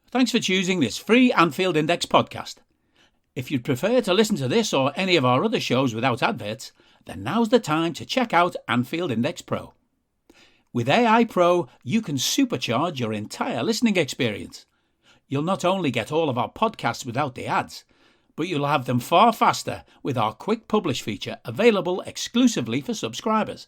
Thanks for choosing this free Anfield Index podcast. If you'd prefer to listen to this or any of our other shows without adverts, then now's the time to check out Anfield Index Pro. With AI Pro, you can supercharge your entire listening experience. You'll not only get all of our podcasts without the ads, but you'll have them far faster with our quick publish feature available exclusively for subscribers.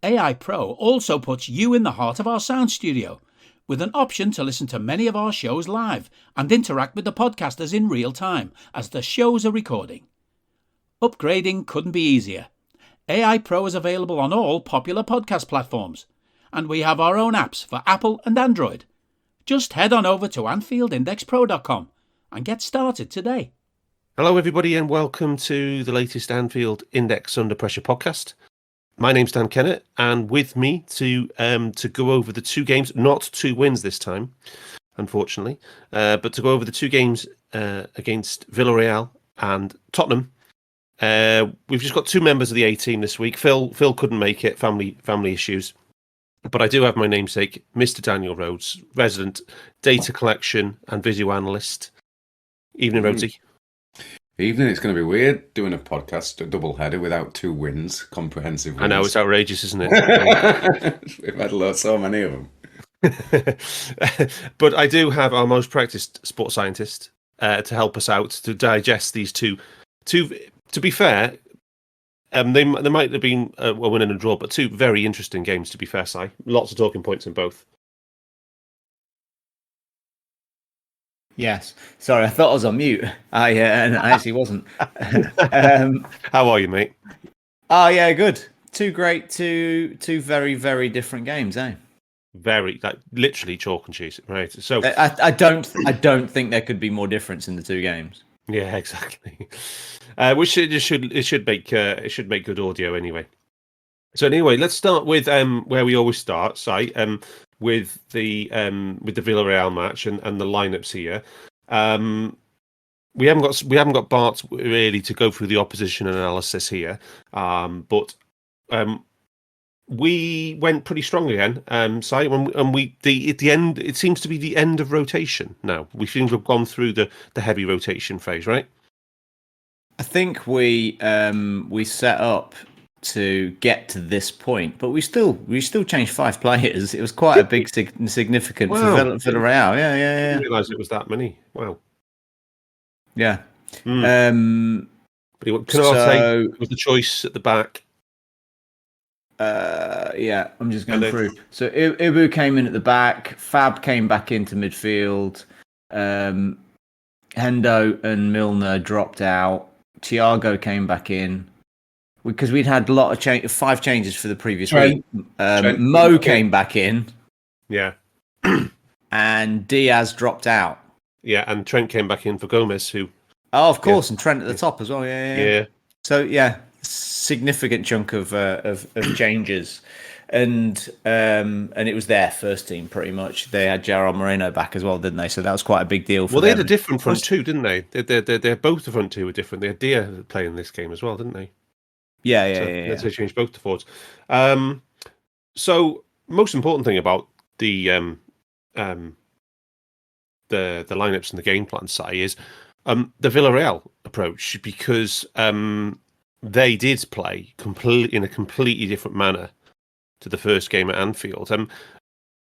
AI Pro also puts you in the heart of our sound studio, with an option to listen to many of our shows live and interact with the podcasters in real time as the shows are recording. Upgrading couldn't be easier. AI Pro is available on all popular podcast platforms, and we have our own apps for Apple and Android. Just head on over to AnfieldIndexPro.com and get started today. Hello everybody and welcome to the latest Anfield Index Under Pressure podcast. My name's Dan Kennett, and with me to go over the two games, not two wins this time, unfortunately, but to go over the two games against Villareal and Tottenham. We've just got two members of the A team this week. Phil couldn't make it, family issues, but I do have my namesake, Mr. Daniel Rhodes, resident data collection and video analyst. Evening, Rhodesy. Evening. It's going to be weird doing a podcast, a double header without two wins, comprehensive wins. I know, it's outrageous, isn't it? We've had so many of them. But I do have our most practiced sports scientist to help us out to digest these two. To be fair, they might have been a win and a draw, but two very interesting games, to be fair, Si. Lots of talking points in both. Yes. Sorry, I thought I was on mute. I actually wasn't. How are you, mate? Oh, yeah, good. Two very, very different games, eh? Very, literally chalk and cheese, right? So I don't think there could be more difference in the two games. Yeah, exactly. Which it should make good audio anyway. So anyway, let's start with where we always start, Si, with the Villareal match and the lineups here. We haven't got Bart really to go through the opposition analysis here, but we went pretty strong again, Si, at the end it seems to be the end of rotation now. We seem to have gone through the heavy rotation phase, right? I think we set up to get to this point, but we still changed 5 players. It was quite a big significant for Villareal. Yeah. I didn't realise it was that many. Wow. Yeah. But can I say it was the choice at the back? Yeah, I'm just going through. So Ibu came in at the back. Fab came back into midfield. Hendo and Milner dropped out. Thiago came back in because we'd had a lot of 5 changes for the previous week. Mo came back in. Yeah. And Diaz dropped out. Yeah, and Trent came back in for Gomez, who... Oh, of course, and Trent at the top as well. Yeah. So, yeah, significant chunk of changes. And it was their first team, pretty much. They had Gerard Moreno back as well, didn't they? So that was quite a big deal for them. Well, they had a different front two, didn't they? They're both the front two were different. They had Dia playing this game as well, didn't they? Yeah. They changed both the forwards. So, most important thing about the lineups and the game plan, Si, is the Villareal approach, because they did play in a completely different manner to the first game at Anfield.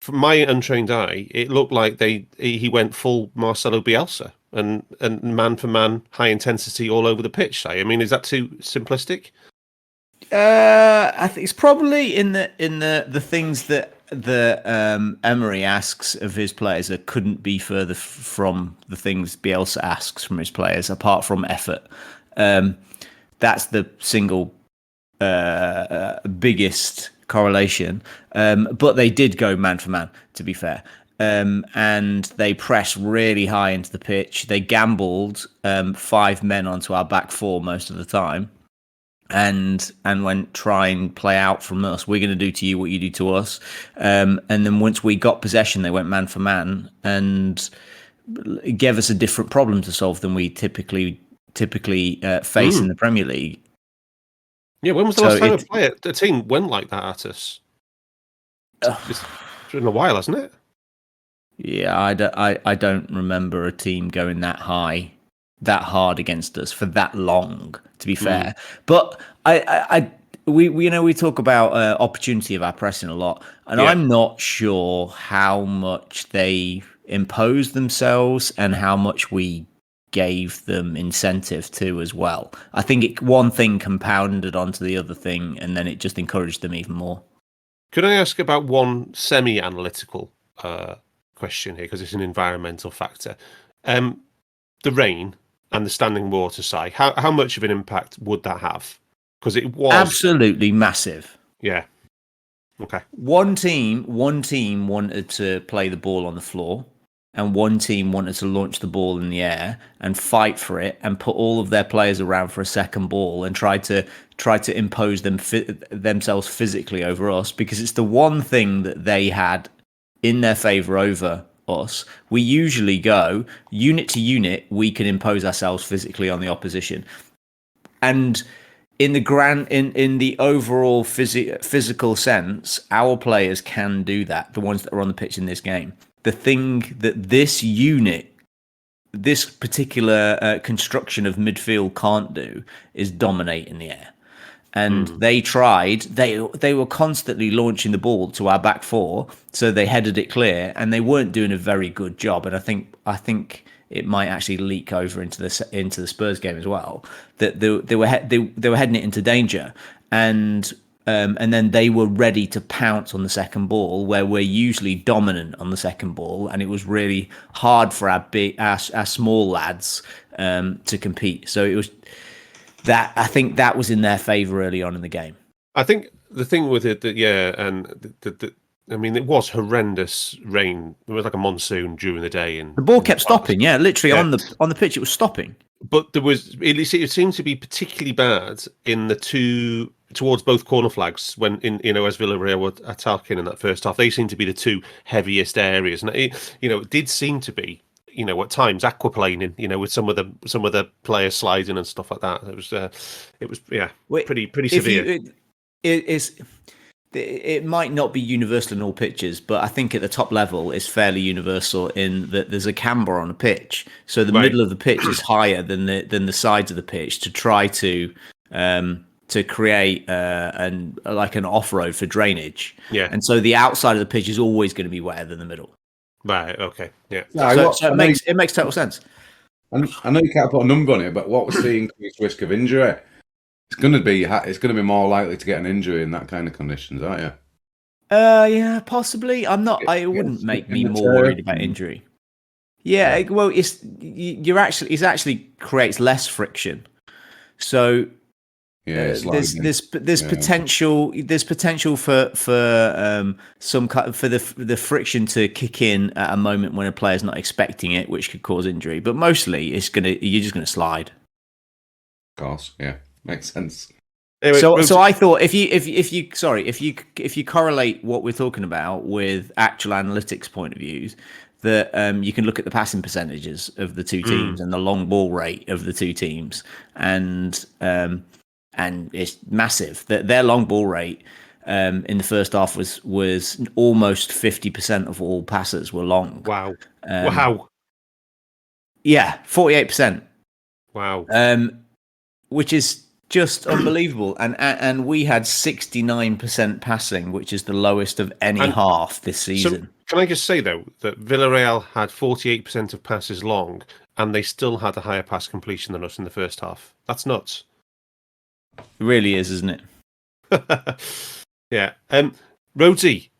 From my untrained eye, it looked like he went full Marcelo Bielsa and man for man, high intensity all over the pitch. I mean, is that too simplistic? I think it's probably in the things that Emery asks of his players that couldn't be further from the things Bielsa asks from his players, apart from effort. That's the single biggest correlation. But they did go man for man, to be fair. And they pressed really high into the pitch. They gambled 5 men onto our back 4 most of the time. And went try and play out from us. We're going to do to you what you do to us. And then once we got possession, they went man for man and it gave us a different problem to solve than we typically face in the Premier League. Yeah, when was the last time a team went like that at us? It's been a while, hasn't it? Yeah, I don't remember a team going that hard against us for that long. To be fair, but we talk about opportunity of our pressing a lot, and Yeah. I'm not sure how much they imposed themselves and how much we gave them incentive to as well. I think one thing compounded onto the other thing, and then it just encouraged them even more. Could I ask about one semi-analytical question here, because it's an environmental factor? The rain and the standing water, Si, how much of an impact would that have? Because it was Absolutely massive. Yeah. Okay. One team wanted to play the ball on the floor, and one team wanted to launch the ball in the air and fight for it and put all of their players around for a second ball and try to impose themselves physically over us, because it's the one thing that they had in their favor over us. We usually go unit to unit, we can impose ourselves physically on the opposition. And in the overall physical sense, our players can do that, the ones that are on the pitch in this game. The thing that this particular construction of midfield can't do is dominate in the air. And they tried. They were constantly launching the ball to our back four, so they headed it clear, and they weren't doing a very good job. And I think it might actually leak over into the Spurs game as well. That they were heading it into danger, and then they were ready to pounce on the second ball, where we're usually dominant on the second ball, and it was really hard for our small lads to compete. So it was that, I think that was in their favour early on in the game. I think the thing with it I mean, it was horrendous rain. It was like a monsoon during the day, and the ball kept stopping. Yeah, literally on the pitch, it was stopping. But it seemed to be particularly bad in the two towards both corner flags when as Villareal were attacking in that first half. They seemed to be the two heaviest areas, and it did seem to be at times aquaplaning. With some of the players sliding and stuff like that. It was pretty severe. It might not be universal in all pitches, but I think at the top level it's fairly universal in that there's a camber on a pitch, so the middle of the pitch is higher than the sides of the pitch to try to create an off-road for drainage. Yeah, and so the outside of the pitch is always going to be wetter than the middle. Right. Okay. Yeah. So it makes total sense. I know you can't put a number on it, but what's the increased risk of injury? It's going to be more likely to get an injury in that kind of conditions, aren't you? Yeah, possibly. I'm not. It wouldn't make me more worried about injury. Yeah, well, it actually creates less friction. So there's potential for the friction to kick in at a moment when a player's not expecting it, which could cause injury. But mostly, you're just gonna slide. Of course, yeah. Makes sense. Anyway, so I thought if you correlate what we're talking about with actual analytics point of views, that you can look at the passing percentages of the two teams and the long ball rate of the two teams, and it's massive. That their long ball rate in the first half was almost 50% of all passes were long. Wow. Wow. Yeah, 48%. Wow. Which is just unbelievable, and we had 69% passing, which is the lowest of any half this season. So can I just say though that Villareal had 48% of passes long, and they still had a higher pass completion than us in the first half? That's nuts. It really is, isn't it? Yeah. Rhodesy.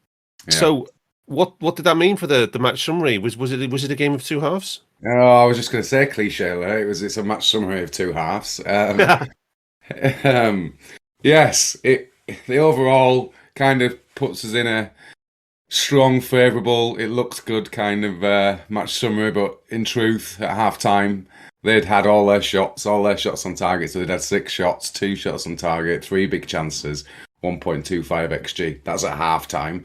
Yeah. So what did that mean for the match summary? Was it a game of two halves? Oh, I was just going to say cliche. It's a match summary of two halves. Yes, the overall kind of puts us in a strong, favourable, it looks good kind of match summary, but in truth, at half time, they'd had all their shots on target. So they'd had 6 shots, 2 shots on target, 3 big chances, 1.25 XG. That's at half time.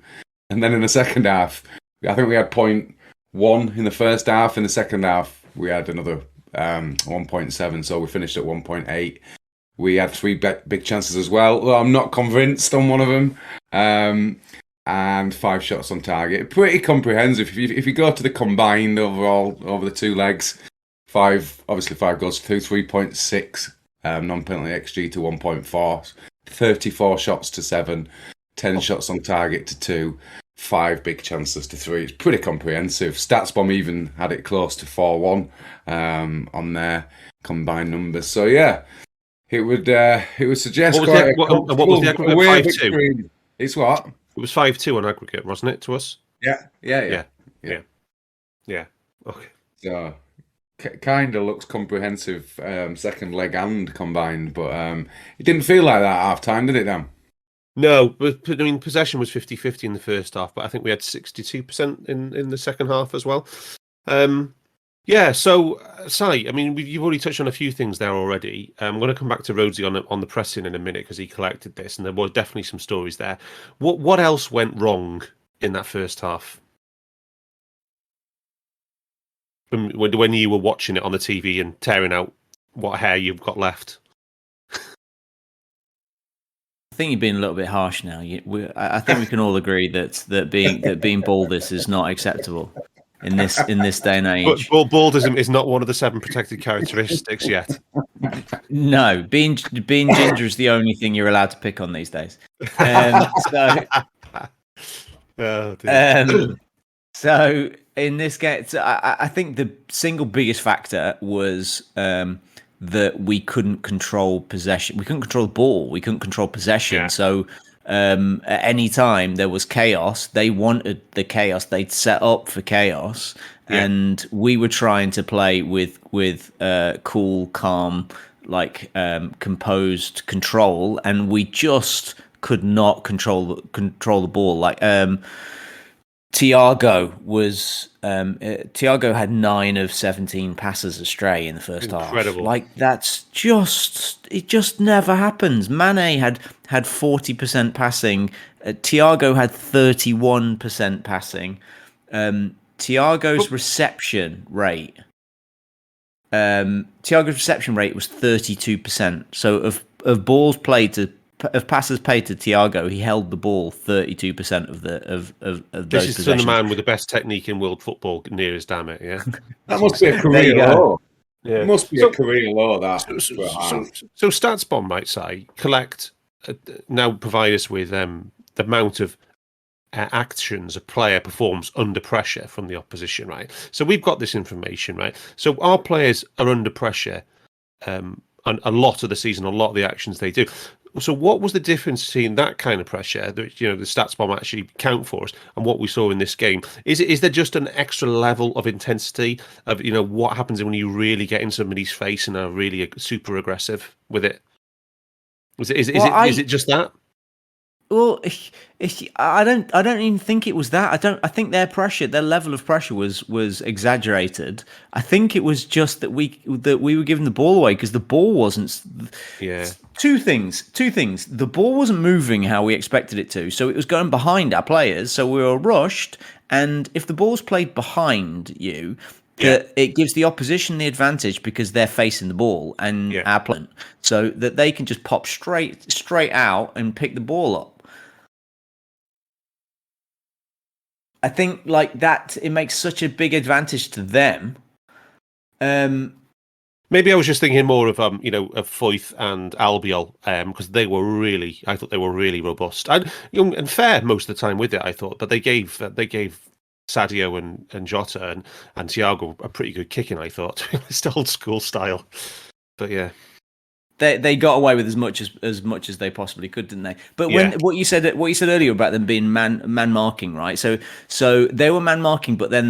And then in the second half, I think we had 0.1 in the first half. In the second half, we had another 1.7, so we finished at 1.8. We had 3 big chances as well. I'm not convinced on one of them. and 5 shots on target. Pretty comprehensive. If you go to the combined overall over the 2 legs, 5 goals to 2, 3.6 non-penalty XG to 1.4, 34 shots to 7, 10 shots on target to 2, 5 big chances to 3. It's pretty comprehensive. StatsBomb even had it close to 4-1 on their combined numbers. So yeah, it would suggest what was the aggregate? 5-2. It's what? It was 5-2 on aggregate, wasn't it, to us? Yeah. Okay. So kind of looks comprehensive, second leg and combined, but it didn't feel like that at half time, did it, Dan? No, but I mean, possession was 50-50 in the first half, but I think we had 62% in the second half as well. So, Si, I mean, you've already touched on a few things there already. I'm going to come back to Rhodesy on the pressing in a minute because he collected this, and there were definitely some stories there. What else went wrong in that first half? When you were watching it on the TV and tearing out what hair you've got left? I think you're being a little bit harsh now. I think we can all agree that being baldest is not acceptable in this day and age. But baldism is not one of the 7 protected characteristics yet. No, being ginger is the only thing you're allowed to pick on these days. So in this game, I think the single biggest factor was that we couldn't control possession. We couldn't control the ball. We couldn't control possession. Yeah. So at any time there was chaos, they wanted the chaos. They'd set up for chaos, and we were trying to play with cool, calm, composed control, and we just could not control the ball. Thiago had 9 of 17 passes astray in the first half. That's just never happens. Mane had 40% passing. Thiago had 31% passing. Thiago's reception rate was 32%. So of passes paid to Thiago, he held the ball 32% of those possessions. This is the man with the best technique in world football, near as damn it, yeah. That must be a career low. Yeah. It must be a career low, that. So StatsBomb might say, now provide us with the amount of actions a player performs under pressure from the opposition, right? So we've got this information, right? So our players are under pressure and a lot of the season, a lot of the actions they do. So what was the difference between that kind of pressure that the StatsBomb actually count for us and what we saw in this game? Is there just an extra level of intensity of what happens when you really get in somebody's face and are really super aggressive with it? Is it just that? Well, I don't even think it was that. I think their level of pressure was exaggerated. I think it was just that we were giving the ball away because the ball wasn't. Yeah. Two things. The ball wasn't moving how we expected it to, so it was going behind our players. So we were rushed, and if the ball's played behind you, it gives the opposition the advantage because they're facing the ball and our plan, so that they can just pop straight out and pick the ball up. I think that it makes such a big advantage to them. Maybe I was just thinking more of of Foyth and Albiol because I thought they were really robust and fair most of the time with it. I thought, but they gave Sadio and Jota and Thiago a pretty good kicking. I thought, it's old school style, but yeah. They got away with as much as they possibly could, didn't they? But what you said earlier about them being man marking, right? So they were man marking, but then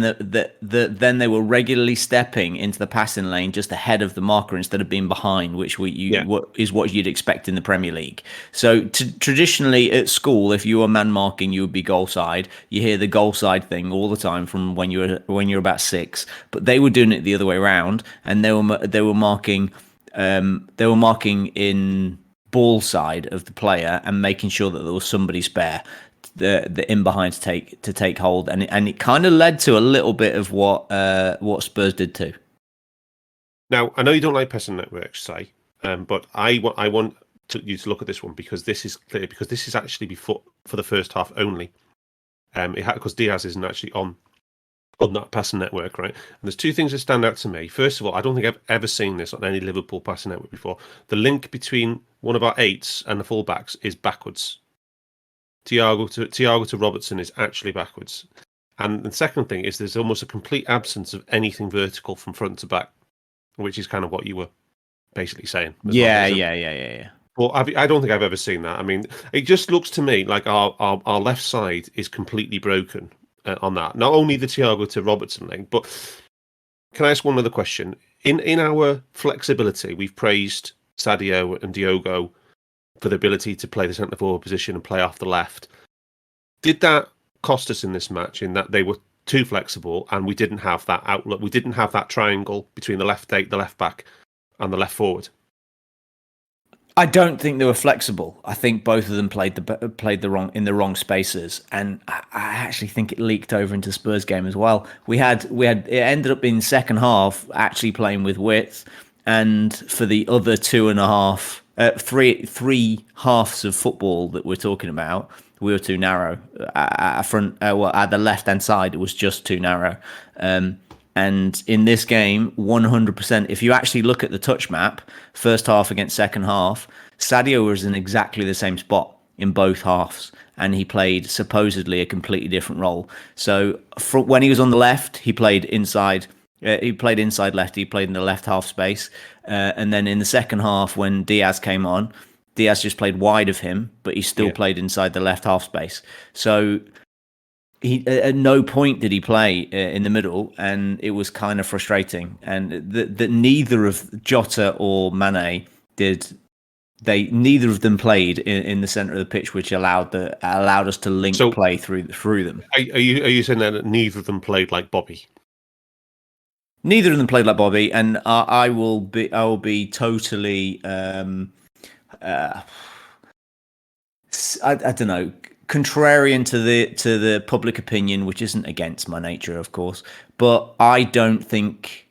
then they were regularly stepping into the passing lane just ahead of the marker instead of being behind, which is what you'd expect in the Premier League. So traditionally at school, if you were man marking, you would be goal side. You hear the goal side thing all the time from when you're about 6, but they were doing it the other way around, and they were marking. They were marking in ball side of the player and making sure that there was somebody spare, the in behind to take hold, and it kind of led to a little bit of what Spurs did too. Now I know you don't like pressing networks, Si, but I want you to look at this one because this is clear because this is actually for the first half only. Because Diaz isn't actually on that passing network, right? And there's two things that stand out to me. First of all, I don't think I've ever seen this on any Liverpool passing network before. The link between one of our eights and the fullbacks is backwards. Thiago to Robertson is actually backwards. And the second thing is there's almost a complete absence of anything vertical from front to back, which is kind of what you were basically saying. Yeah. Well, I don't think I've ever seen that. I mean, it just looks to me like our left side is completely broken on that. Not only the Thiago to Robertson link, but can I ask one other question? In our flexibility, we've praised Sadio and Diogo for the ability to play the centre forward position and play off the left. Did that cost us in this match in that they were too flexible and we didn't have that outlet? We didn't have that triangle between the left 8, the left back, and the left forward. I don't think they were flexible. I think both of them played the wrong spaces, and I actually think it leaked over into Spurs game as well. We had it ended up being second half actually playing with width, and for the other three halves of football that we're talking about, we were too narrow. At the left hand side, it was just too narrow. And in this game, 100%, if you actually look at the touch map, first half against second half, Sadio was in exactly the same spot in both halves, and he played supposedly a completely different role. So when he was on the left, he played inside. He played inside left. He played in the left half space, and then in the second half, when Diaz came on, Diaz just played wide of him, but he still played inside the left half space. So he at no point did he play in the middle, and it was kind of frustrating. And that neither of Jota or Mane neither of them played in the center of the pitch, which allowed us to link play through them. Are you saying that neither of them played like Bobby? Neither of them played like Bobby, and I will be totally I don't know, contrarian to the public opinion, which isn't against my nature, of course, but I don't think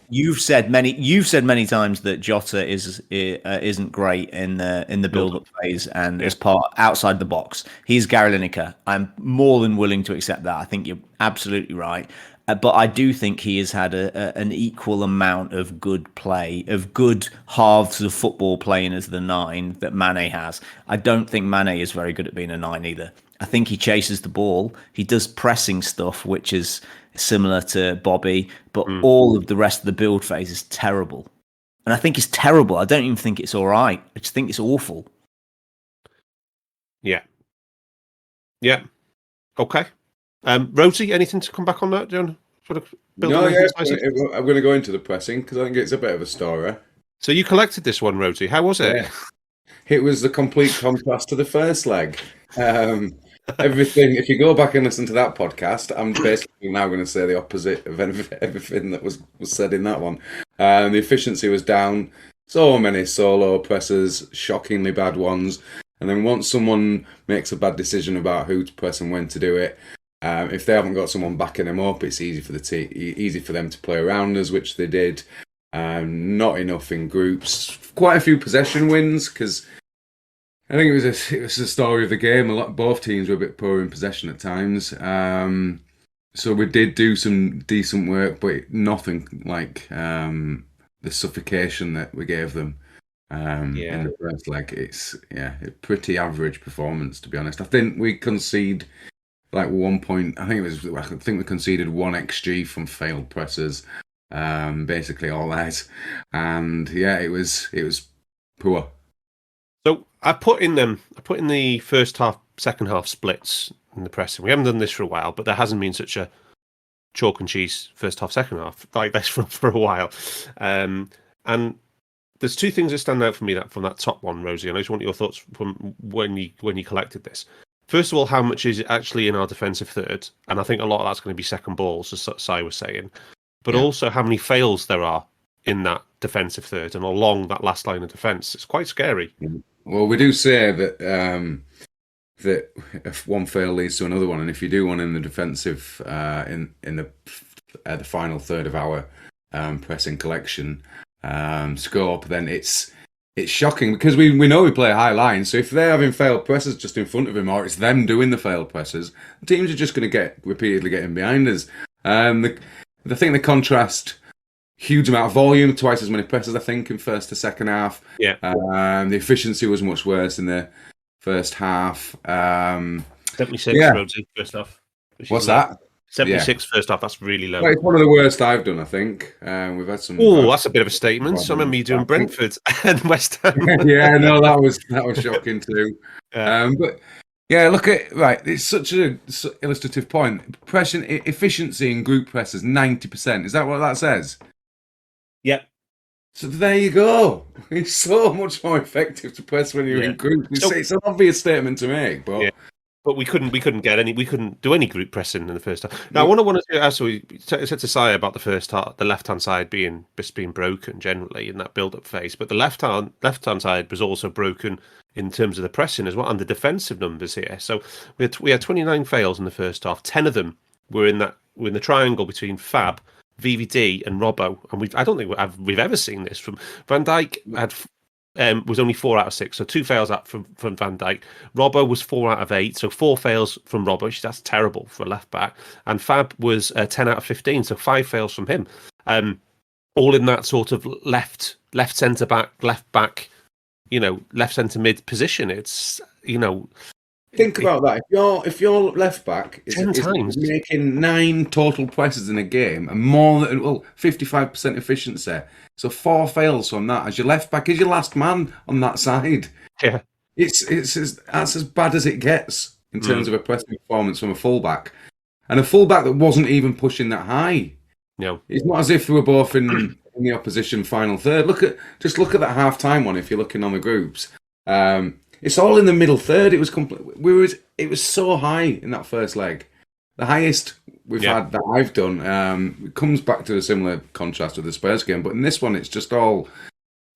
you've said many times that Jota isn't great in the build-up phase and as part outside the box. He's Gary Lineker. I'm more than willing to accept that. I think you're absolutely right. But I do think he has had an equal amount of good play, of good halves of football playing as the 9 that Mane has. I don't think Mane is very good at being a 9 either. I think he chases the ball. He does pressing stuff, which is similar to Bobby, but all of the rest of the build phase is terrible. And I think it's terrible. I don't even think it's all right. I just think it's awful. Yeah. Okay. Rhodesy, anything to come back on that, John? I'm going to go into the pressing because I think it's a bit of a story. So you collected this one, Rhodesy. How was it? Yeah. It was the complete contrast to the first leg. Everything. If you go back and listen to that podcast, I'm basically now going to say the opposite of everything that was said in that one. The efficiency was down. So many solo presses, shockingly bad ones. And then once someone makes a bad decision about who to press and when to do it, if they haven't got someone backing them up, it's easy for them to play around us, which they did. Not enough in groups. Quite a few possession wins because I think it was a story of the game. Both teams were a bit poor in possession at times. So we did do some decent work, but nothing like the suffocation that we gave them in the first leg. It's a pretty average performance, to be honest. I think we concede like 1 point. I think we conceded 1 XG from failed presses. Basically all that, and it was poor. So I put in the first half, second half splits in the pressing. We haven't done this for a while, but there hasn't been such a chalk and cheese first half, second half like this for a while. And there's two things that stand out for me from that top one, Rosie. And I just want your thoughts from when you collected this. First of all, how much is it actually in our defensive third? And I think a lot of that's going to be second balls, as Si was saying. But also how many fails there are in that defensive third and along that last line of defence. It's quite scary. Well, we do say that that if one fail leads to another one, and if you do one in the defensive in the final third of our pressing collection scope, then it's it's shocking because we know we play a high line. So if they're having failed presses just in front of him, or it's them doing the failed presses, the teams are just going to get repeatedly getting behind us. I think the contrast, huge amount of volume, twice as many presses, I think, in first to second half. Yeah. The efficiency was much worse in the first half. 76 Rhodesy, first half. What's that? 76 first half, that's really low. Well, it's one of the worst I've done, I think. We've had some. Oh, that's a bit of a statement. So I remember you doing Brentford and West Ham. Yeah, no, that was shocking too. But yeah, look at it's such an illustrative point. Pressing efficiency in group presses 90%. Is that what that says? Yeah. So there you go. It's so much more effective to press when you're in group. It's an obvious statement to make, but. Yeah. But we couldn't do any group pressing in the first half. Now, what I want to ask, we said to Si about the first half, the left-hand side being broken generally in that build-up phase, but the left-hand side was also broken in terms of the pressing as well, and the defensive numbers here. So we had 29 fails in the first half. 10 of them were in the triangle between Fab, VVD, and Robbo, and I don't think we've ever seen this from Van Dijk. Was only 4 out of 6, so 2 fails up from Van Dijk. Robbo was 4 out of 8, so 4 fails from Robbo. That's terrible for a left back. And Fab was 10 out of 15, so 5 fails from him. All in that sort of left centre back, left back, left centre mid position. It's Think about that. If your left back is 10 times making 9 total presses in a game and more than 55% efficiency, so 4 fails from that, as your left back is your last man on that side. Yeah, that's as bad as it gets in terms of a pressing performance from a fullback, and a fullback that wasn't even pushing that high. No, it's not as if they were both in the opposition final third. Look at that half-time one. If you're looking on the groups. It's all in the middle third. It was It was so high in that first leg, the highest we've had that I've done. It comes back to a similar contrast with the Spurs game, but in this one, it's just all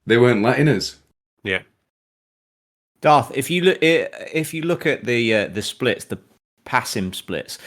they weren't letting us. Yeah, Darth, if you look at the splits, the passing splits,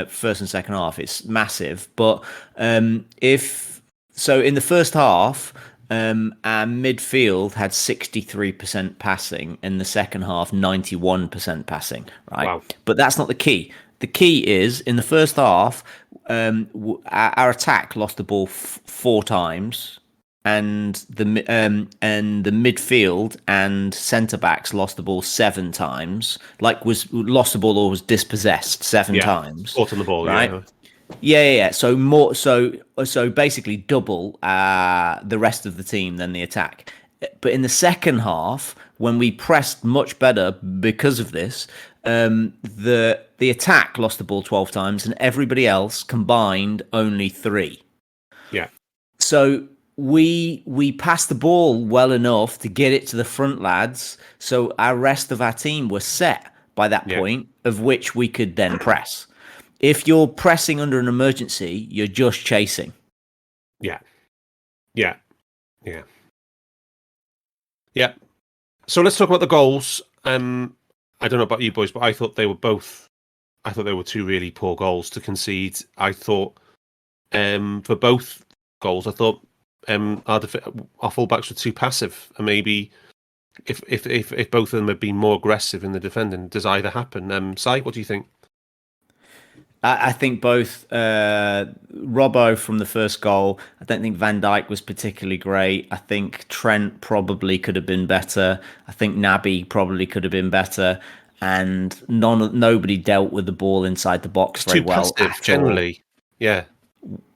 first and second half, it's massive. But in the first half. Our midfield had 63% passing, in the second half 91% passing, right? Wow. But that's not the key. The key is, in the first half, our attack lost the ball 4 times, and the midfield and centre backs lost the ball 7 times. Lost the ball or was dispossessed 7 times. Caught on the ball, right? Yeah. So more, so basically double the rest of the team than the attack. But in the second half, when we pressed much better because of this, the attack lost the ball 12 times, and everybody else combined only 3. Yeah. So we passed the ball well enough to get it to the front lads, so our rest of our team were set by that point, of which we could then press. If you're pressing under an emergency, you're just chasing. Yeah. So let's talk about the goals. I don't know about you boys, but I thought they were 2 really poor goals to concede. I thought for both goals, I thought our fullbacks were too passive, and maybe if both of them had been more aggressive in the defending, does either happen? Si, what do you think? I think both Robbo from the first goal. I don't think Van Dijk was particularly great. I think Trent probably could have been better. I think Naby probably could have been better. And nobody dealt with the ball inside the box very well. Too passive, generally. Yeah.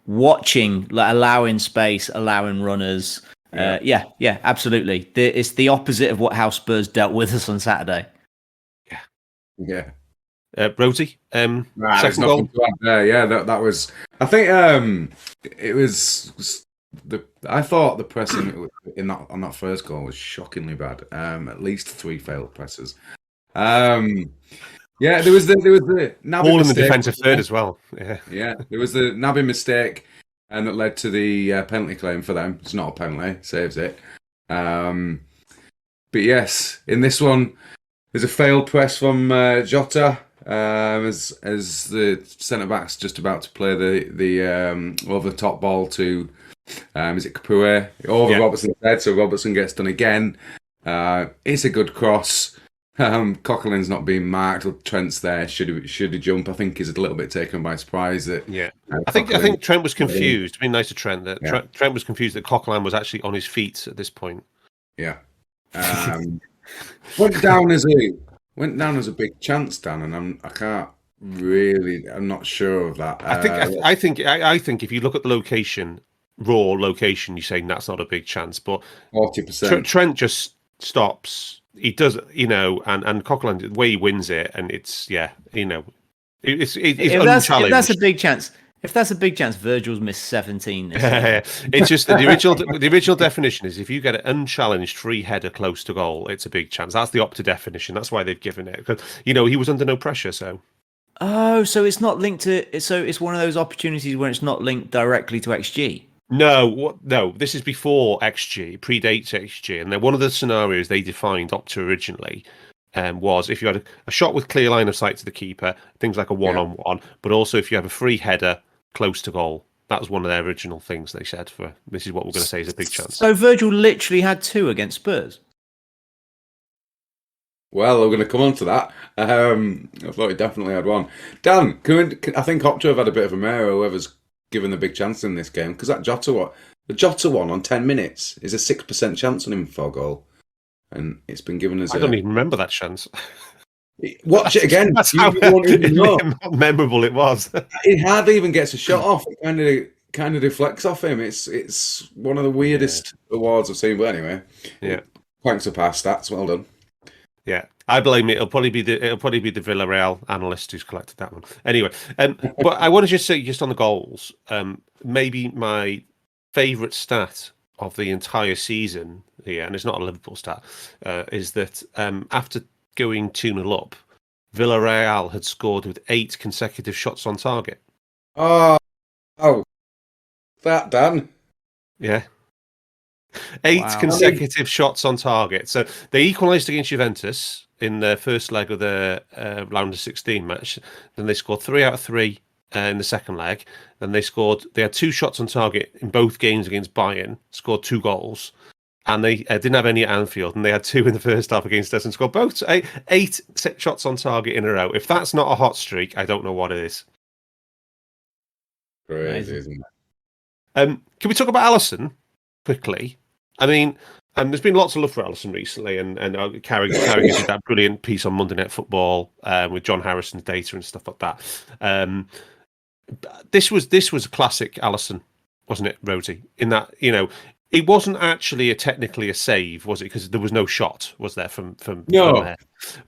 Watching, allowing space, allowing runners. Yeah, absolutely. It's the opposite of how Spurs dealt with us on Saturday. Yeah. Rhodesy, second goal. That was. I think it was. I thought the pressing on that first goal was shockingly bad. At least 3 failed presses. There was the Naby all in the mistake, defensive third as well. Yeah. There was the Naby mistake, and that led to the penalty claim for them. It's not a penalty, saves it. But yes, in this one, there's a failed press from Jota. As the centre back's just about to play the over the top ball to is it Capoue over Robertson's head, so Robertson gets done again. It's a good cross. Coquelin's not being marked. Trent's there. Should he jump? I think he's a little bit taken by surprise that. Yeah, I think Trent was confused. It'd be nice to Trent that Trent was confused that Coquelin was actually on his feet at this point. Yeah, went down as a big chance, Dan, and I'm not sure of that. I think if you look at the raw location, you're saying that's not a big chance, but 40%. Trent just stops. He does, and Coquelin, the way he wins it, and it's it's unchallenged. If that's a big chance. If that's a big chance, Virgil's missed 17. It's just the original definition is if you get an unchallenged free header close to goal, it's a big chance. That's the Opta definition. That's why they've given it, because he was under no pressure. So so it's not linked to. So it's one of those opportunities where it's not linked directly to XG. No. This is before XG, predates XG, and then one of the scenarios they defined Opta originally was if you had a shot with clear line of sight to the keeper, things like a one-on-one, but also if you have a free header close to goal. That was one of their original things they said for this is what we're going to say is a big chance. So Virgil literally had 2 against Spurs. Well, we're going to come on to that. I thought he definitely had one. Dan, I think Opta have had a bit of a mare, whoever's given the big chance in this game, because the Jota one on 10 minutes is a 6% chance on him for a goal. And it's been given as I don't even remember that chance. Watch it again. That's how memorable it was. He hardly even gets a shot off. It kind of deflects off him. It's one of the weirdest awards I've seen. But anyway, thanks for past stats. Well done. Yeah, I blame it. It'll probably be the Villareal analyst who's collected that one. Anyway, but I want to just say on the goals. Maybe my favourite stat of the entire season here, and it's not a Liverpool stat, is that after going 2-0 up, Villareal had scored with 8 consecutive shots on target. Oh, that Dan. Yeah. 8 consecutive shots on target. So they equalised against Juventus in the first leg of the round of 16 match. Then they scored 3 out of 3 in the second leg. Then they had 2 shots on target in both games against Bayern, scored 2 goals. And they didn't have any at Anfield, and they had 2 in the first half against us and scored both 8 shots on target in a row. If that's not a hot streak, I don't know what it is. Crazy, isn't it? Can we talk about Alisson quickly? I mean, there's been lots of love for Alisson recently, and Carrigan did that brilliant piece on Monday Night Football with John Harrison's data and stuff like that. This was a classic Alisson, wasn't it, Rhodesy? In that, it wasn't actually technically a save, was it? Because there was no shot, was there, from no. From there?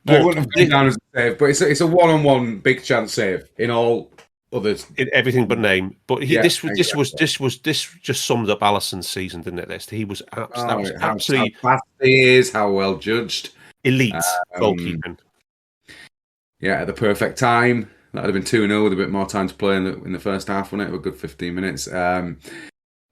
It wouldn't have gone down as a save, but it's a one-on-one big chance save in all others. In everything but name. But this just summed up Alisson's season, didn't it? He was absolutely how fast he is, how well judged, elite goalkeeping. Yeah, at the perfect time. That would have been 2-0 with a bit more time to play in the first half, wasn't it? A good 15 minutes.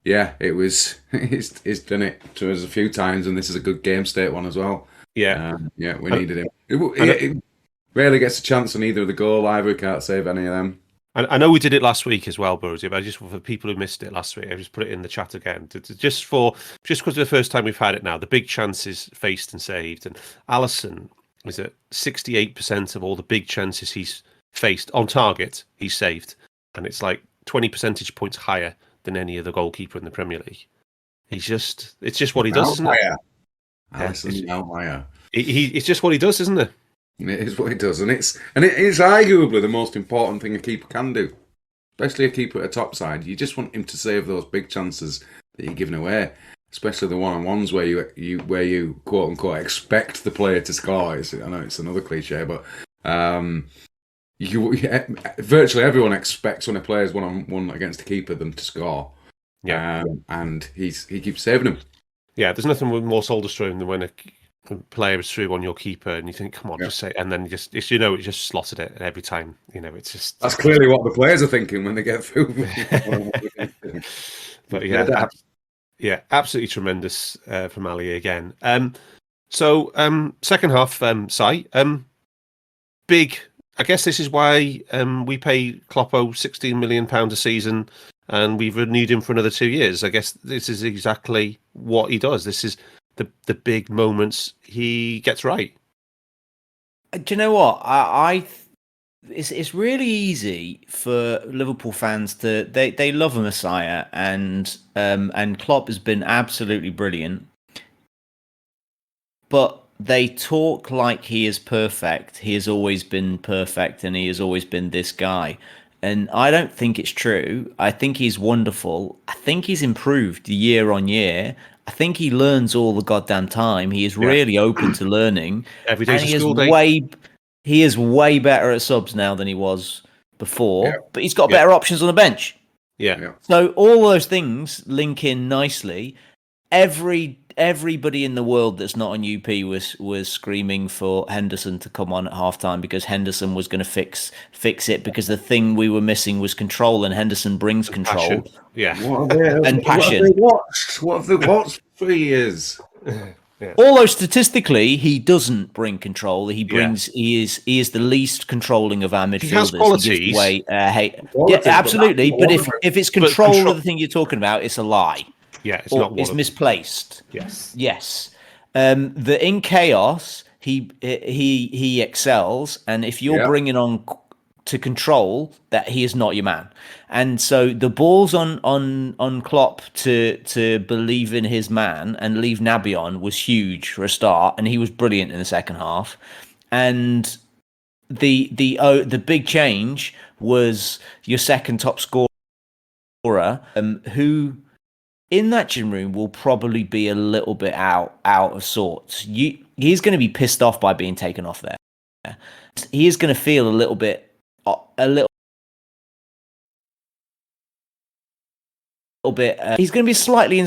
Yeah, it was. He's done it to us a few times, and this is a good game state one as well. Yeah, we needed him. It rarely gets a chance on either of the goal. Either can't save any of them. I know we did it last week as well, Rhodesy, but for people who missed it last week, I just put it in the chat again. Just because of the first time we've had it now, the big chances faced and saved, and Alisson is at 68% of all the big chances he's faced on target, he's saved, and it's like 20 percentage points higher than any other goalkeeper in the Premier League. It's just what he does, isn't it? Alisson's an outlier. It's just what he does, isn't it? It is what he does, and it's arguably the most important thing a keeper can do, especially a keeper at a top side. You just want him to save those big chances that you're giving away, especially the one-on-ones where you quote unquote expect the player to score. I know it's another cliche, but virtually everyone expects when a player's one-on-one against a keeper them to score. Yeah, and he keeps saving them. Yeah, there's nothing more soul-destroying than when a player is through on your keeper and you think, come on, just say, and then it just slotted it every time. It's just that's clearly what the players are thinking when they get through. But absolutely tremendous from Ali again. So second half, Si, big. I guess this is why we pay Kloppo £16 million a season, and we've renewed him for another 2 years. I guess this is exactly what he does. This is the big moments he gets right. Do you know what? It's really easy for Liverpool fans to they love a Messiah, and Klopp has been absolutely brilliant, but they talk like he is perfect. He has always been perfect, and he has always been this guy. And I don't think it's true. I think he's wonderful. I think he's improved year on year. I think he learns all the goddamn time. He is really open to learning. Every day's and a school day. He is way better at subs now than he was before. Yeah. But he's got better options on the bench. Yeah. So all those things link in nicely. Everybody in the world that's not on UP was screaming for Henderson to come on at halftime because Henderson was going to fix it, because the thing we were missing was control, and Henderson brings control. Passion. Yeah. And passion. What have they watched for 3 years? Yeah. Although statistically he doesn't bring control, he is the least controlling of our midfielders. He has qualities. Yeah, absolutely. But if it's control of the thing you're talking about, it's a lie. Yeah, it's not. It's misplaced. Yes. The in chaos he excels, and if you're bringing on to control, that he is not your man. And so the balls on Klopp to believe in his man and leave Naby on was huge for a start, and he was brilliant in the second half. And the big change was your second top scorer, who in that gym room will probably be a little bit out of sorts. He's going to be pissed off by being taken off there. He is going to feel a little bit. He's going to be slightly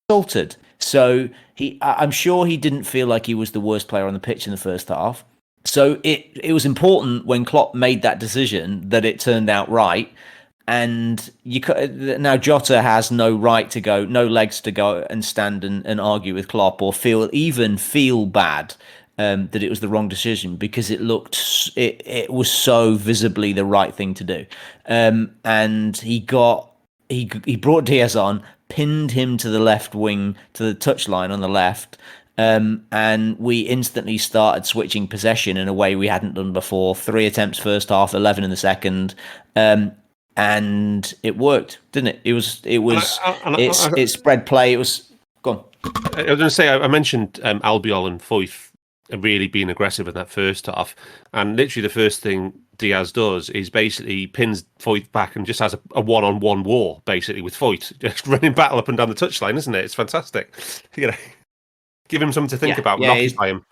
insulted. So I'm sure he didn't feel like he was the worst player on the pitch in the first half. So it was important when Klopp made that decision that it turned out right. And now Jota has no right to go, no legs to go and stand and argue with Klopp or feel bad that it was the wrong decision, because it was so visibly the right thing to do. And he brought Diaz on, pinned him to the left wing, to the touchline on the left. And we instantly started switching possession in a way we hadn't done before. 3 attempts first half, 11 in the second. And it worked, didn't it? It spread play. It was gone. I was going to say, I mentioned Albiol and Foyth really being aggressive in that first half, and literally the first thing Diaz does is basically pins Foyth back and just has a one-on-one war basically with Foyth, just running battle up and down the touchline, isn't it? It's fantastic. Give him something to think about. Occupy him.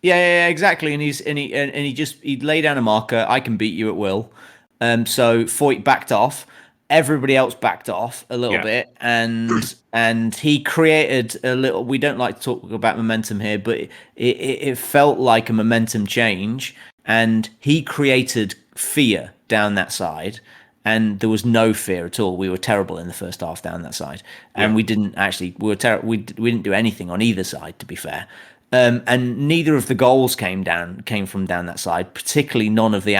Yeah, exactly. And he laid down a marker. I can beat you at will. So Foyt backed off. Everybody else backed off a little bit, and he created a little. We don't like to talk about momentum here, but it felt like a momentum change, and he created fear down that side, and there was no fear at all. We were terrible in the first half down that side, and we didn't actually. We didn't do anything on either side, to be fair. And neither of the goals came from down that side. Particularly, none of the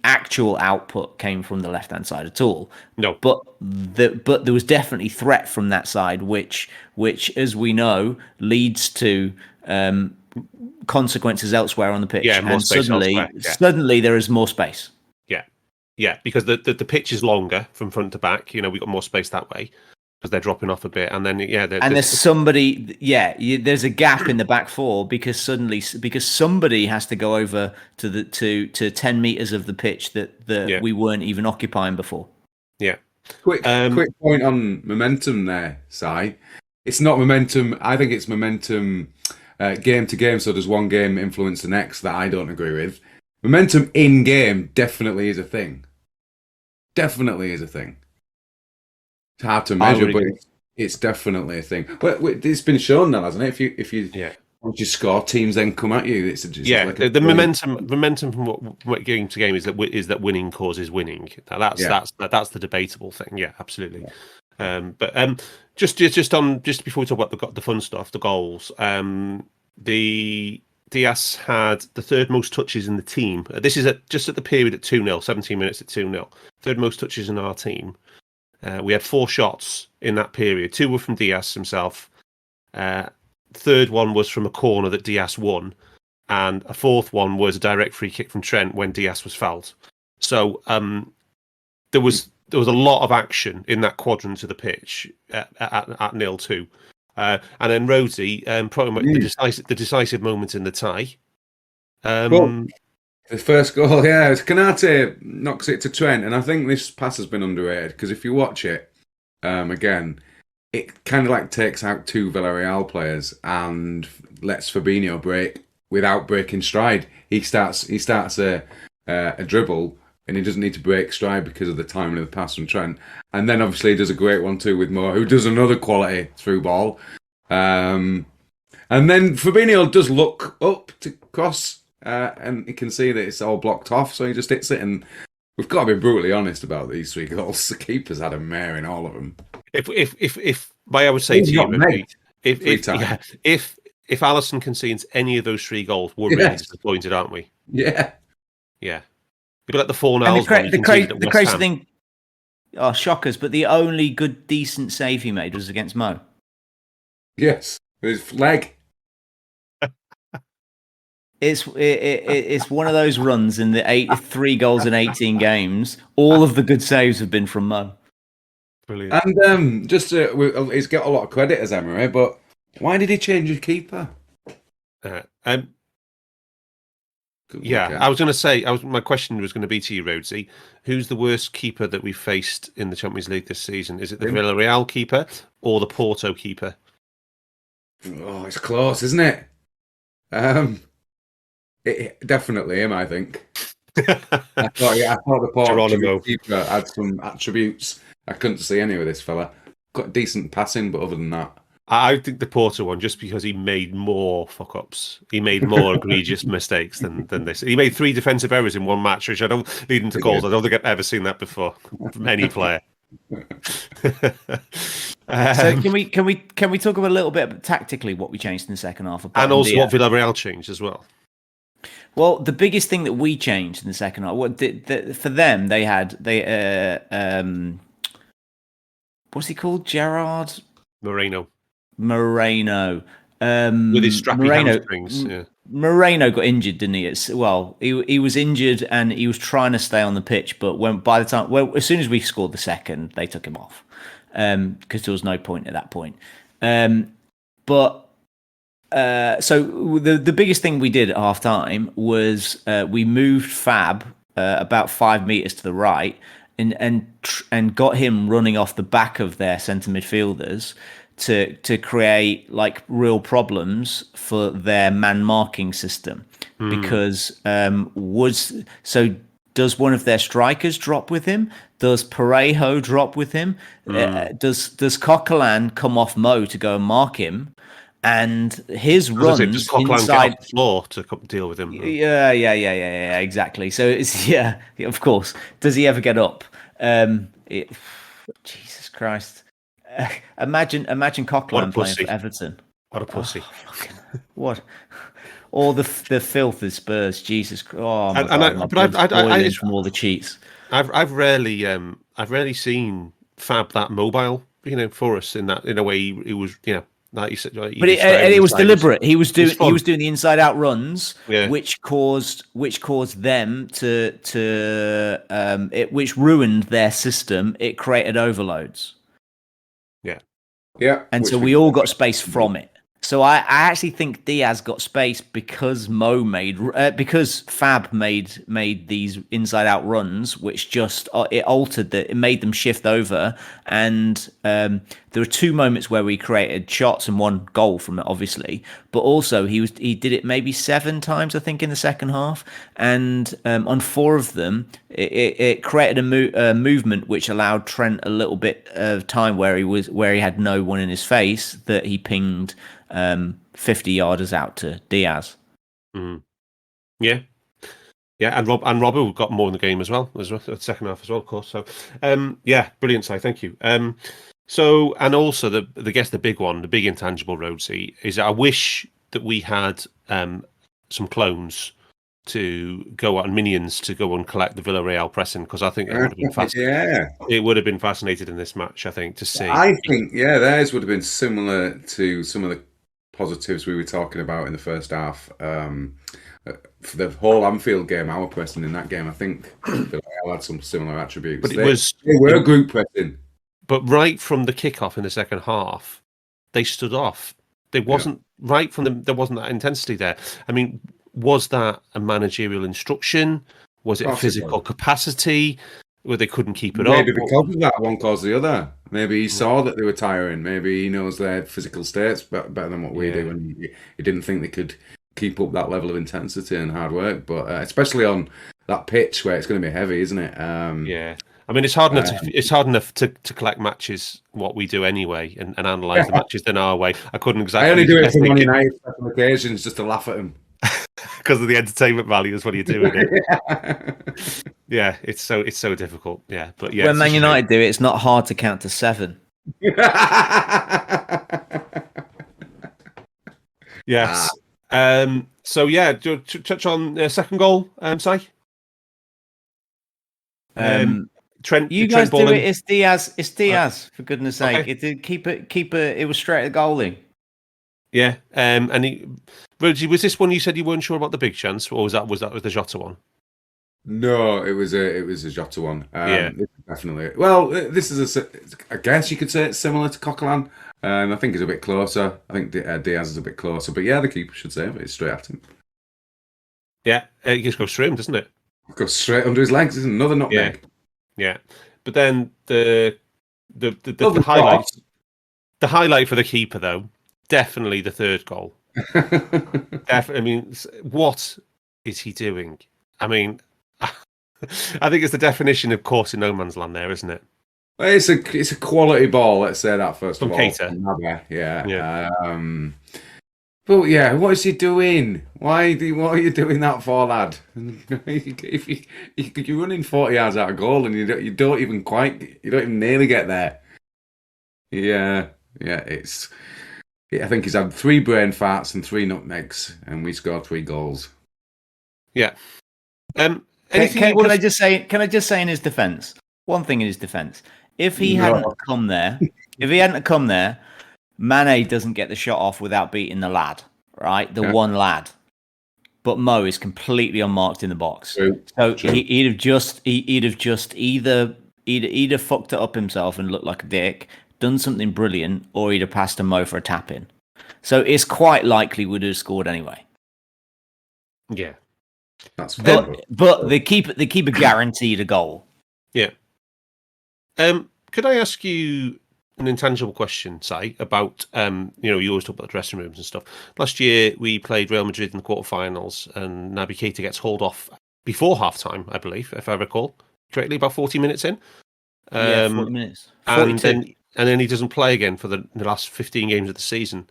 actual output came from the left-hand side at all. No. But there was definitely threat from that side, which as we know, leads to consequences elsewhere on the pitch. Yeah, more and space suddenly there is more space. Yeah, because the pitch is longer from front to back. We've got more space that way, because they're dropping off a bit, and then there's somebody. There's a gap in the back four because somebody has to go over to 10 meters of the pitch that we weren't even occupying before. Yeah. Quick point on momentum there, Si. It's not momentum. I think it's momentum game to game. So does one game influence the next? That I don't agree with. Momentum in game definitely is a thing. Definitely is a thing. It's hard to measure, but it's definitely a thing. But it's been shown now, hasn't it? If you once you score, teams then come at you. It's just the momentum from what game to game is that winning causes winning. That's the debatable thing. Yeah, absolutely. But just before we talk about the fun stuff, the goals. The Diaz had the third most touches in the team. This is just at the period at 2-0, 17 minutes at 2-0. Third most touches in our team. We had 4 shots in that period. 2 were from Diaz himself. Third one was from a corner that Diaz won. And a fourth one was a direct free kick from Trent when Diaz was fouled. So there was a lot of action in that quadrant of the pitch at 0-2. And then Rhodesy, probably the decisive moment in the tie. The first goal, it's Konate knocks it to Trent, and I think this pass has been underrated because if you watch it again, it kind of like takes out 2 Villareal players and lets Fabinho break without breaking stride. He starts a dribble, and he doesn't need to break stride because of the timing of the pass from Trent. And then obviously he does a great one too with Moore, who does another quality through ball. And then Fabinho does look up to cross, and you can see that it's all blocked off, so he just hits it. And we've got to be brutally honest about these 3 goals. The keeper's had a mare in all of them. If I would say to you, if Alisson concedes any of those 3 goals, we're really disappointed, aren't we? Yeah. But like the 4-0. The crazy thing, shockers! But the only good, decent save he made was against Mo. Yes, his leg. It's one of those runs in the 3 goals in 18 games. All of the good saves have been from Mo. Brilliant. And he's got a lot of credit as Emery, but why did he change his keeper? I was going to say, my question was going to be to you, Rhodesy. Who's the worst keeper that we've faced in the Champions League this season? Is it the Villareal keeper or the Porto keeper? Oh, it's close, isn't it? Definitely him, I think. I thought the Porto keeper had some attributes. I couldn't see any with this fella. Got decent passing, but other than that, I think the Porter one, just because he made more fuck-ups. He made more egregious mistakes than this. He made 3 defensive errors in one match, which I don't lead into goals. I don't think I've ever seen that before from any player. So can we talk about a little bit tactically what we changed in the second half? And also what Villareal changed as well. Well, the biggest thing that we changed in the second half, for them, they what's he called? Gerard Moreno. With his strappy hamstrings. Moreno got injured, didn't he? He was injured and he was trying to stay on the pitch, but as soon as we scored the second, they took him off because there was no point at that point. So the biggest thing we did at half time was we moved Fab about 5 meters to the right and got him running off the back of their centre midfielders to create like real problems for their man marking system because does one of their strikers drop with him? Does Parejo drop with him? Does Coquelin come off Mo to go and mark him? And his runs inside the floor to deal with him. Yeah, exactly. So it's of course. Does he ever get up? Jesus Christ! Imagine Coquelin playing for Everton. What a pussy! What? All the filth is Spurs. Jesus Christ! Oh my God! I from all the cheats. I've rarely seen Fab that mobile. For us in a way he was. Like you said, but it was deliberate. He was doing the inside out runs, which caused them which ruined their system. It created overloads. Yeah. And so we all got space from it. So I actually think Diaz got space because because Fab made these inside out runs, which just it altered that. It made them shift over, and there were 2 moments where we created shots and 1 goal from it, obviously. But also he did it maybe 7 times, I think, in the second half, and on 4 of them it created a movement which allowed Trent a little bit of time where he had no one in his face that he pinged 50 yarders out to Diaz. Yeah, and Robbo got more in the game as well the second half as well, of course. So, brilliant, Si. Thank you. So, and also the guess the big one, the big intangible, Rhodesy, is I wish that we had some clones to go out and minions to go and collect the Villarreal pressing, because I think it would have been Yeah. It would have been fascinated in this match, I think, to see. I think, theirs would have been similar to some of the positives we were talking about in the first half. For the whole Anfield game, our pressing in that game, I think Villarreal had some similar attributes. But they were group pressing. But right from the kickoff in the second half, they stood off. There wasn't there wasn't that intensity there. I mean, was that a managerial instruction? Was it a physical capacity where they couldn't keep it up? Maybe because of that, one caused the other. Maybe he saw that they were tiring. Maybe he knows their physical states better than what we do, and he didn't think they could keep up that level of intensity and hard work. But especially on that pitch where it's going to be heavy, isn't it? Yeah. I mean, it's hard enough to collect matches what we do anyway and analyse the matches in our way. I couldn't exactly. I only do it for Man United on occasions just to laugh at them. Because of the entertainment value is what you're doing it. Yeah, it's so difficult. Yeah, but yeah. When Man United do it, it's not hard to count to 7. Yes. So yeah, do you touch on second goal, Si? Trent. You guys do it. It's Diaz. It's Diaz. For goodness' sake, okay. Keep it. It was straight at goalie. Yeah. And Rhodesy, was this one you said you weren't sure about the big chance, or was that the Jota one? No, it was a Jota one. Definitely. Well, this is I guess you could say it's similar to Coquelin. I think it's a bit closer. I think Diaz is a bit closer, but yeah, the keeper should save it. It's straight at him. Yeah, it just goes straight him, doesn't it? It goes straight under his legs. Isn't another nutmeg. Yeah. But then the highlight, the highlight for the keeper though, definitely the third goal. I mean, what is he doing? I mean, I think it's the definition of caught in no man's land there, isn't it? Well, it's a quality ball. Let's say that first of all. Yeah. But yeah, what is he doing? What are you doing that for, lad? If you're running 40 yards out of goal and you don't even nearly get there. Yeah. I think he's had 3 brain farts and 3 nutmegs, and we scored 3 goals. Yeah. Can I just say in his defence? One thing in his defence: if he hadn't come there, Mane doesn't get the shot off without beating the lad, right? The one lad. But Mo is completely unmarked in the box. True. So he'd have just either fucked it up himself and looked like a dick, done something brilliant, or he'd have passed to Mo for a tap in. So it's quite likely would have scored anyway. Yeah. That's but the keeper guaranteed a goal. Yeah. Could I ask you an intangible question, Si, about you always talk about the dressing rooms and stuff. Last year we played Real Madrid in the quarterfinals, and Naby Keita gets hauled off before half time, I believe, if I recall correctly, about 40 minutes in. 40 minutes. 42. And then he doesn't play again for the last 15 games of the season.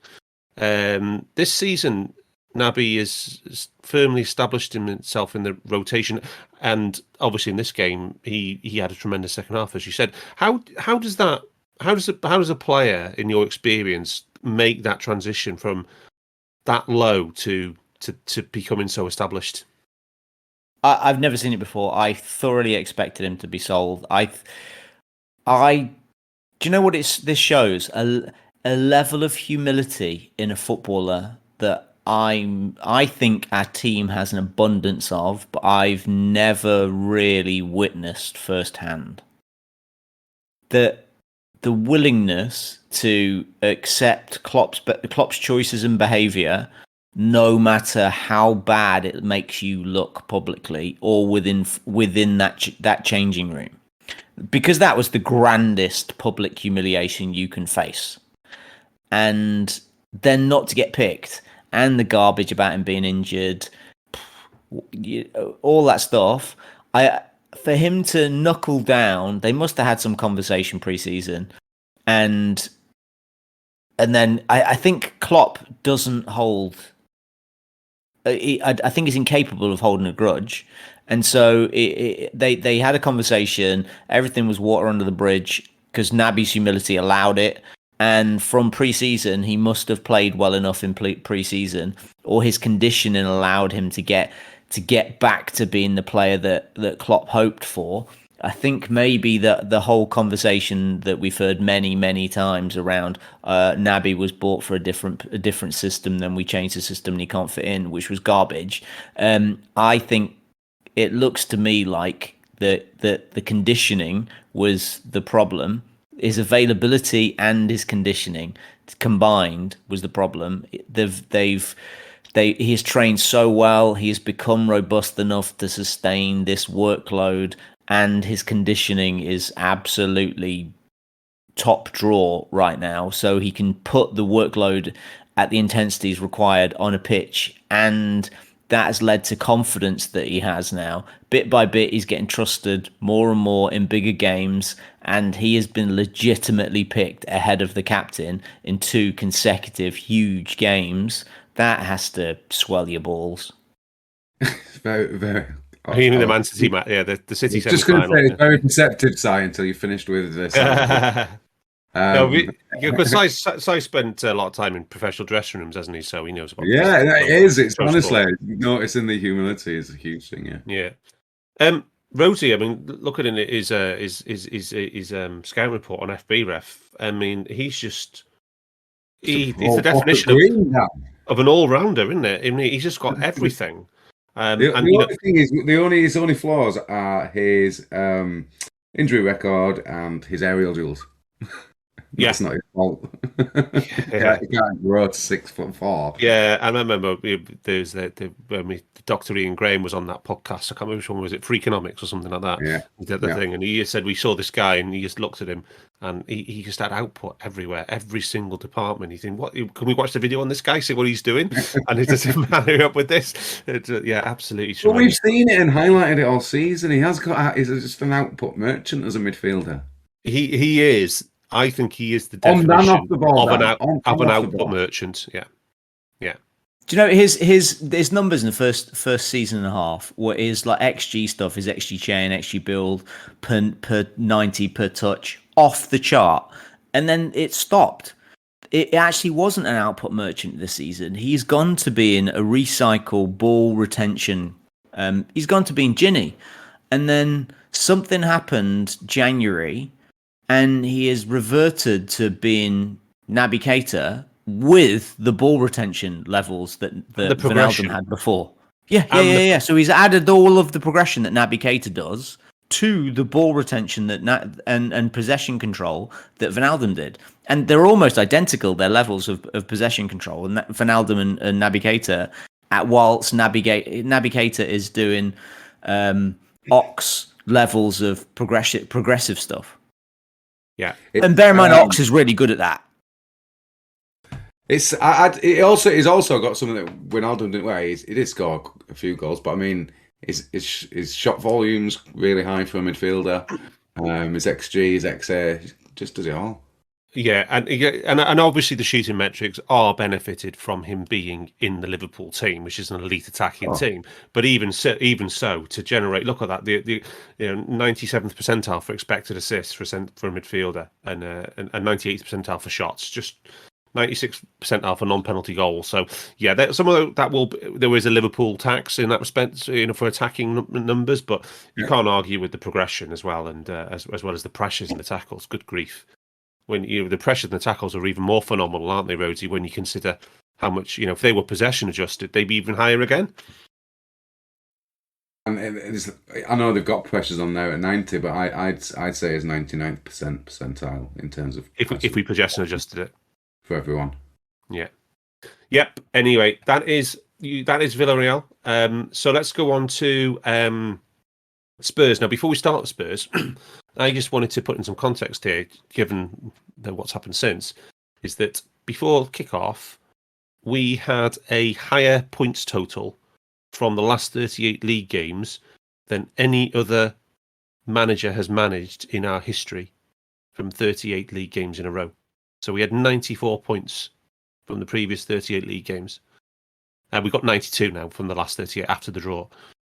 This season, Naby has firmly established himself in the rotation, and obviously in this game, he had a tremendous second half, as you said. How does a player, in your experience, make that transition from that low to becoming so established? I've never seen it before. I thoroughly expected him to be sold. Do you know what this shows? A level of humility in a footballer that I think our team has an abundance of, but I've never really witnessed firsthand. The willingness to accept Klopp's choices and behaviour, no matter how bad it makes you look publicly or within that changing room, because that was the grandest public humiliation you can face, and then not to get picked. And the garbage about him being injured, all that stuff. For him to knuckle down, they must have had some conversation pre-season, and then I think Klopp doesn't hold. I think he's incapable of holding a grudge, and so they had a conversation. Everything was water under the bridge, because Naby's humility allowed it. And from pre-season, he must have played well enough in pre-season, or his conditioning allowed him to get back to being the player that Klopp hoped for. I think maybe the whole conversation that we've heard many times around Naby was bought for a different system, then we changed the system and he can't fit in, which was garbage. I think it looks to me like the conditioning was the problem. His availability and his conditioning combined was the problem. He has trained so well. He has become robust enough to sustain this workload, and his conditioning is absolutely top drawer right now. So he can put the workload at the intensities required on a pitch, and that has led to confidence that he has now. Bit by bit, he's getting trusted more and more in bigger games, and he has been legitimately picked ahead of the captain in 2 consecutive huge games. That has to swell your balls. Very, very. You mean the Man City match? Yeah, the City semi-final. Just going to say, it's very perceptive, Si, until you finished with this. Si spent a lot of time in professional dressing rooms, hasn't he? So he knows about. Yeah, that is. It's honestly noticing the humility is a huge thing. Yeah. Rhodesy, I mean, looking at his scouting report on FBref, I mean, he's the definition of an all-rounder, isn't it? I mean, he's just got everything. The only thing is, his only flaws are his injury record and his aerial duels. That's not his fault. He can't grow to 6'4". Yeah, I remember there's when Dr. Ian Graham was on that podcast. I can't remember which one was it, Freakonomics or something like that. Yeah, he did the thing, and he said we saw this guy, and he just looked at him, and he just had output everywhere, every single department. You think, what? Can we watch the video on this guy, see what he's doing? And it doesn't matter up with this. Absolutely. Well, we've seen it and highlighted it all season. He's just an output merchant as a midfielder. He is. I think he is the definition of an output merchant. Yeah. Do you know his numbers in the first season and a half? What is like XG stuff? His XG chain, XG build per 90 per touch, off the chart, and then it stopped. It actually wasn't an output merchant this season. He's gone to being a recycle ball retention. He's gone to being Ginny, and then something happened January. And he has reverted to being Naby Keita with the ball retention levels that Wijnaldum had before. Yeah. So he's added all of the progression that Naby Keita does to the ball retention and possession control that Wijnaldum did. And they're almost identical, their levels of possession control. And Wijnaldum and Naby Keita, whilst Naby Keita is doing Ox levels of progressive stuff. Yeah, and bear in mind, Ox is really good at that. He's also got something that Wijnaldum didn't. Well, he did score a few goals, but I mean, his shot volume's really high for a midfielder. His XG, his XA, just does it all. Yeah, and obviously the shooting metrics are benefited from him being in the Liverpool team, which is an elite attacking team. But even so, to generate, look at that, the 97th percentile for expected assists for a midfielder, and 98th percentile for shots, just 96th percentile for non-penalty goals. So yeah, there is a Liverpool tax in that respect, for attacking numbers, but you can't argue with the progression as well, and as well as the pressures and the tackles. Good grief. When the pressures and the tackles are even more phenomenal, aren't they, Rhodesy? When you consider how much, if they were possession adjusted, they'd be even higher again. And I know they've got pressures on there at 90, but I'd say it's 99th percentile in terms of if we possession adjusted it for everyone. Yeah. Yep. Anyway, that is Villareal. So let's go on to Spurs now. Before we start Spurs. I just wanted to put in some context here, given what's happened since, is that before kick-off, we had a higher points total from the last 38 league games than any other manager has managed in our history from 38 league games in a row. So we had 94 points from the previous 38 league games. And we got 92 now from the last 38 after the draw.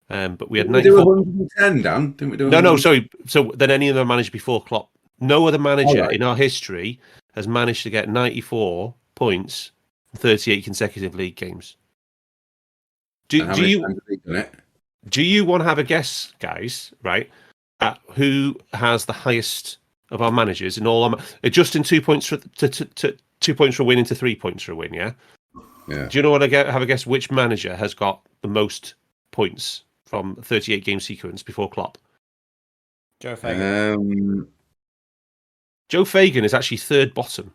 But we had 94. We do 110, Dan. Didn't we do? No, sorry. So than any other manager before Klopp No other manager in our history has managed to get 94 points in 38 consecutive league games. Do you want to have a guess, guys? Right, at who has the highest of our managers in all? Adjusting 2 points for 2 points for a win into 3 points for a win. Yeah. Yeah. Do you know what have a guess? Which manager has got the most points from 38 game sequence before Klopp? Joe Fagan. Joe Fagan is actually third bottom.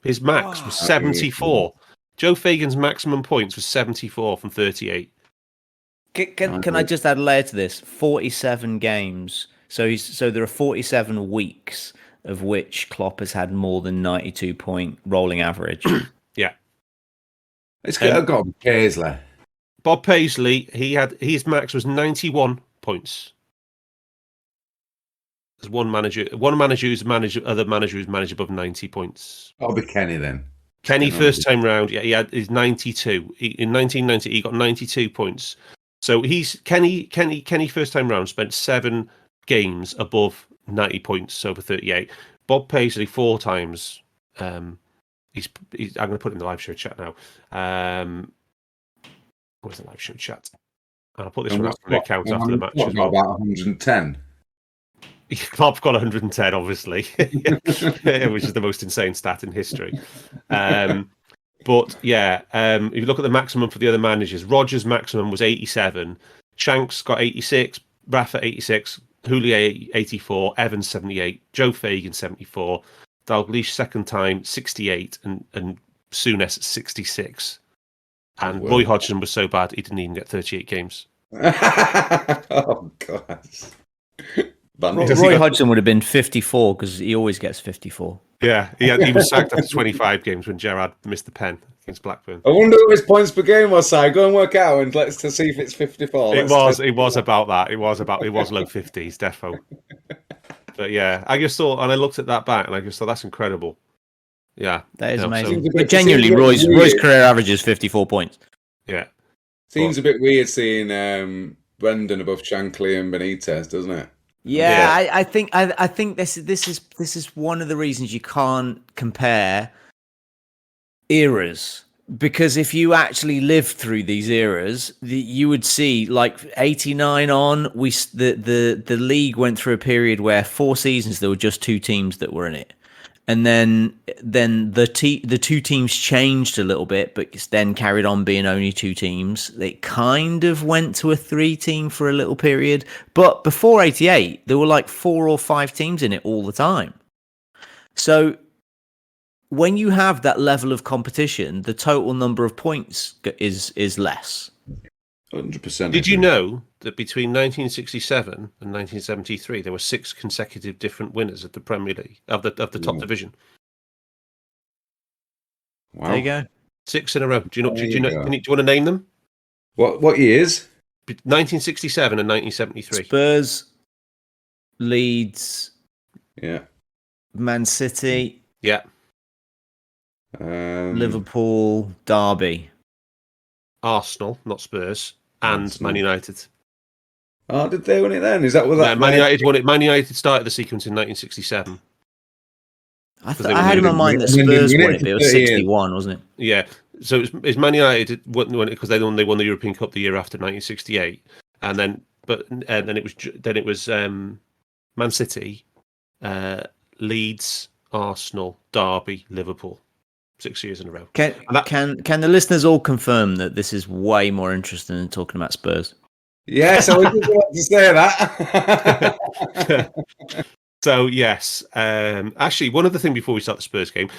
His max was 74. Joe Fagan's maximum points was 74 from 38. Can I just add a layer to this? 47 games. So there are 47 weeks of which Klopp has had more than 92 point rolling average. Yeah. It's got to be Paisley. Bob Paisley, his max was 91 points. There's one manager who's managed above 90 points. That'll be Kenny then. Kenny first time round, he had his 92. In 1990, he got 92 points. So Kenny first time round spent 7 games above 90 points over 38. Bob Paisley 4 times. I'm going to put it in the live show chat now. Where's the live show chat? I'll put this one after the account after the match as well. About 110. Klopp got 110, obviously, which is the most insane stat in history. But yeah, if you look at the maximum for the other managers, Rodgers' maximum was 87, Shanks got 86, Rafa 86, Houllier 84, Evans 78, Joe Fagan 74, Dalglish second time 68, and Souness 66. And Roy Hodgson was so bad he didn't even get 38 games. Oh God. Roy Hodgson would have been 54 because he always gets 54. Yeah, he was sacked after 25 games when Gerrard missed the pen against Blackburn. I wonder what his points per game was. Si, go and work out and let's see if it's 54. It was about that. It was low 50s, defo. But yeah, I just thought, and I looked at that back, and I just thought that's incredible. Yeah, that is amazing. But genuinely, Roy's career average is 54 points. Yeah, seems a bit weird seeing Brendan above Shankly and Benitez, doesn't it? Yeah. I think this is one of the reasons you can't compare eras, because if you actually lived through these eras, you would see like 89 on. The league went through a period where 4 seasons there were just 2 teams that were in it. And then the 2 teams changed a little bit, but then carried on being only 2 teams. It kind of went to a 3 team for a little period. But before 88, there were like 4 or 5 teams in it all the time. So when you have that level of competition, the total number of points is less. 100%. Did you know that between 1967 and 1973 there were 6 consecutive different winners of the Premier League of the top division? Wow. There you go. 6 in a row. Do you want to name them? What years? 1967 and 1973. Spurs, Leeds, Yeah. Man City, Yeah. Liverpool, Derby, Arsenal, not Spurs, and Arsenal. Man United. Oh, did they win it then? Is that what that? Man United won it. Man United started the sequence in 1967. I had in my mind that Spurs won it, but it was 61, wasn't it? Yeah. So it's Man United won it because they won the European Cup the year after 1968, and then it was Man City, Leeds, Arsenal, Derby, Liverpool. 6 years in a row. Can the listeners all confirm that this is way more interesting than talking about Spurs? Yes, I was just about to say that. So yes, actually, one other thing before we start the Spurs game,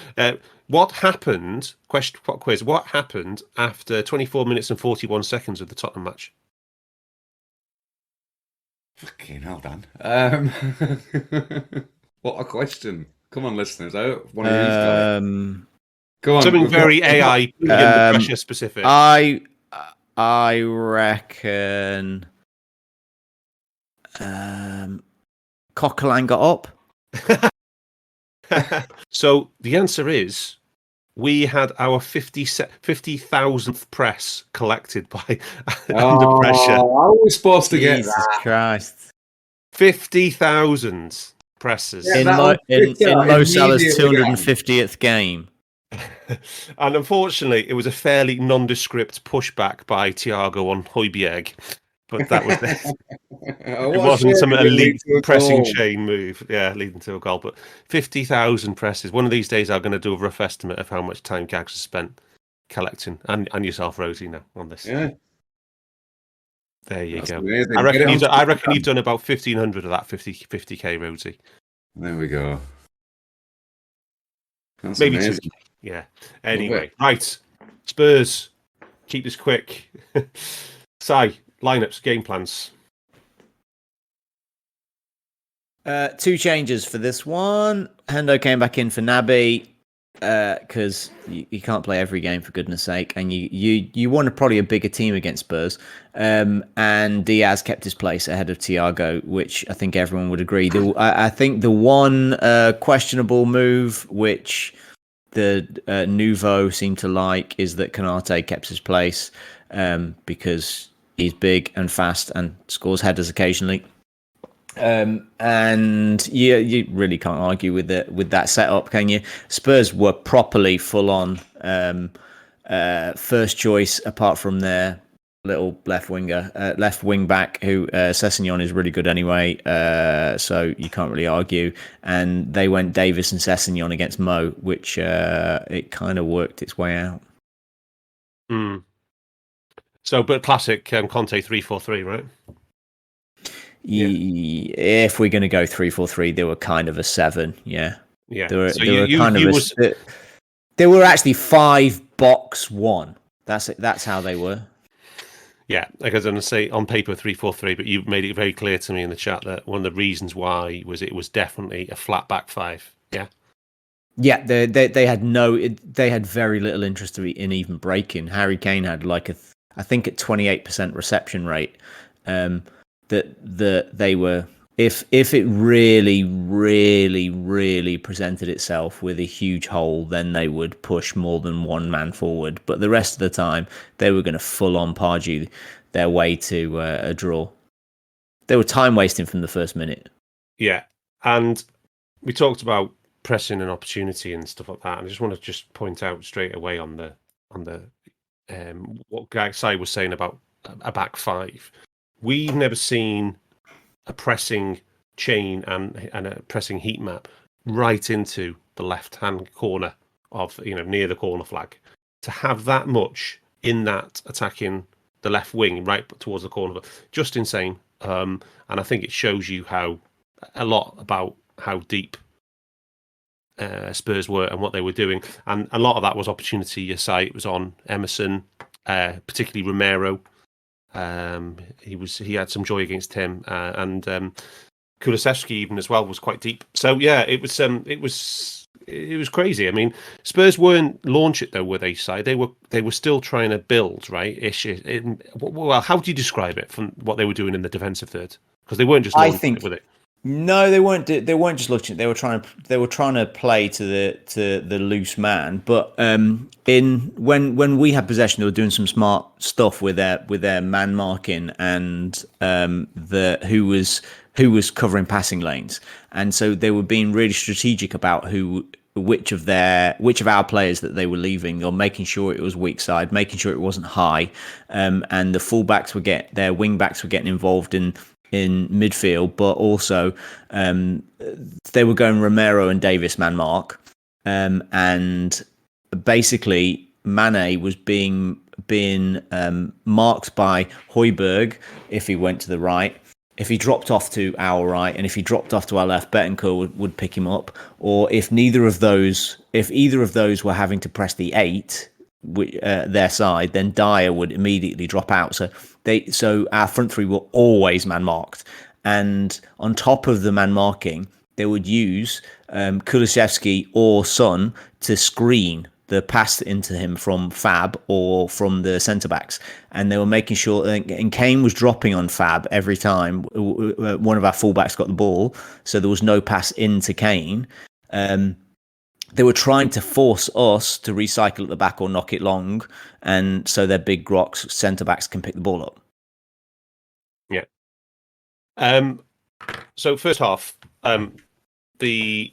what happened? Quiz. What happened after 24 minutes and 41 seconds of the Tottenham match? Fucking hell, Dan. What a question! Come on, listeners. I hope one of these guys. Go on. Something very AI pressure specific. I reckon Coquelin got up. So the answer is we had our 50,000th press collected by under pressure. I was supposed to get Jesus that. Christ. 50,000. presses. Yeah, in that was in Twitter Mo Salah's immediately on. 250th game. And unfortunately, it was a fairly nondescript pushback by Thiago on Højbjerg. But that was it. Oh, It what a wasn't shame some it didn't lead elite to a pressing goal. chain move, leading to a goal. But 50,000 presses. One of these days, I'm going to do a rough estimate of how much time Gags has spent collecting, and yourself, Rosie, now on this. Yeah, There you that's go. amazing. I Get it on reckon Instagram. you've done about 1,500 of that 50k, Rosie. There we go. That's Maybe amazing. 2k. Yeah. Love Anyway, it. right. Spurs. Keep this quick. Si, lineups, game plans. 2 changes for this one. Hendo came back in for Naby because you can't play every game, for goodness sake, and you want probably a bigger team against Spurs. And Diaz kept his place ahead of Thiago, which I think everyone would agree. I think the one questionable move, which the Nouveau seemed to like, is that Konate kept his place because he's big and fast and scores headers occasionally. And you really can't argue with that setup, can you? Spurs were properly full on first choice, apart from their little left wing back, who Sessegnon is really good anyway, so you can't really argue. And they went Davis and Sessegnon against Mo, which it kind of worked its way out. So, but classic Conte 3-4-3, right? Yeah. If we're going to go 3-4-3, they were kind of a 7. Yeah. There were actually 5 box 1. That's how they were. Yeah, like I was going to say, on paper 3-4-3, but you made it very clear to me in the chat that one of the reasons why was it was definitely a flat back 5. Yeah. Yeah, they had very little interest in even breaking. Harry Kane had I think at 28% reception rate. That they were, if it really, really, really presented itself with a huge hole, then they would push more than one man forward. But the rest of the time, they were going to full on Pardew their way to a draw. They were time wasting from the first minute. Yeah, and we talked about pressing and opportunity and stuff like that. And I just want to point out straight away on the what Gagsai was saying about a back 5. We've never seen a pressing chain and a pressing heat map right into the left-hand corner of, near the corner flag. To have that much in that attacking the left wing right towards the corner, just insane. And I think it shows you a lot about how deep Spurs were and what they were doing. And a lot of that was opportunity. Your site was on Emerson, particularly Romero. He had some joy against him, and Kulusevski even as well was quite deep. So yeah, it was crazy. I mean, Spurs weren't launch it though, were they? Si? They were still trying to build, right? Well, how do you describe it from what they were doing in the defensive third? Because they weren't just launching it, were they? No, they weren't. They weren't just looking. They were trying to play to the loose man. But when we had possession, they were doing some smart stuff with their man marking and who was covering passing lanes. And so they were being really strategic about which of our players that they were leaving, or making sure it was weak side, making sure it wasn't high, and the fullbacks their wing backs were getting involved in midfield, but also they were going Romero and Davis man mark, and basically Mane was being marked by Højbjerg if he went to the right. If he dropped off to our right, and if he dropped off to our left, Betancourt would pick him up. Or if either of those were having to press the 8, their side, then Dyer would immediately drop out. So our front 3 were always man marked, and on top of the man marking, they would use Kulusevski or Son to screen the pass into him from Fab or from the centre backs, and they were making sure. And Kane was dropping on Fab every time one of our fullbacks got the ball, so there was no pass into Kane. They were trying to force us to recycle at the back or knock it long, and so their big rocks centre backs can pick the ball up. Yeah. So first half, the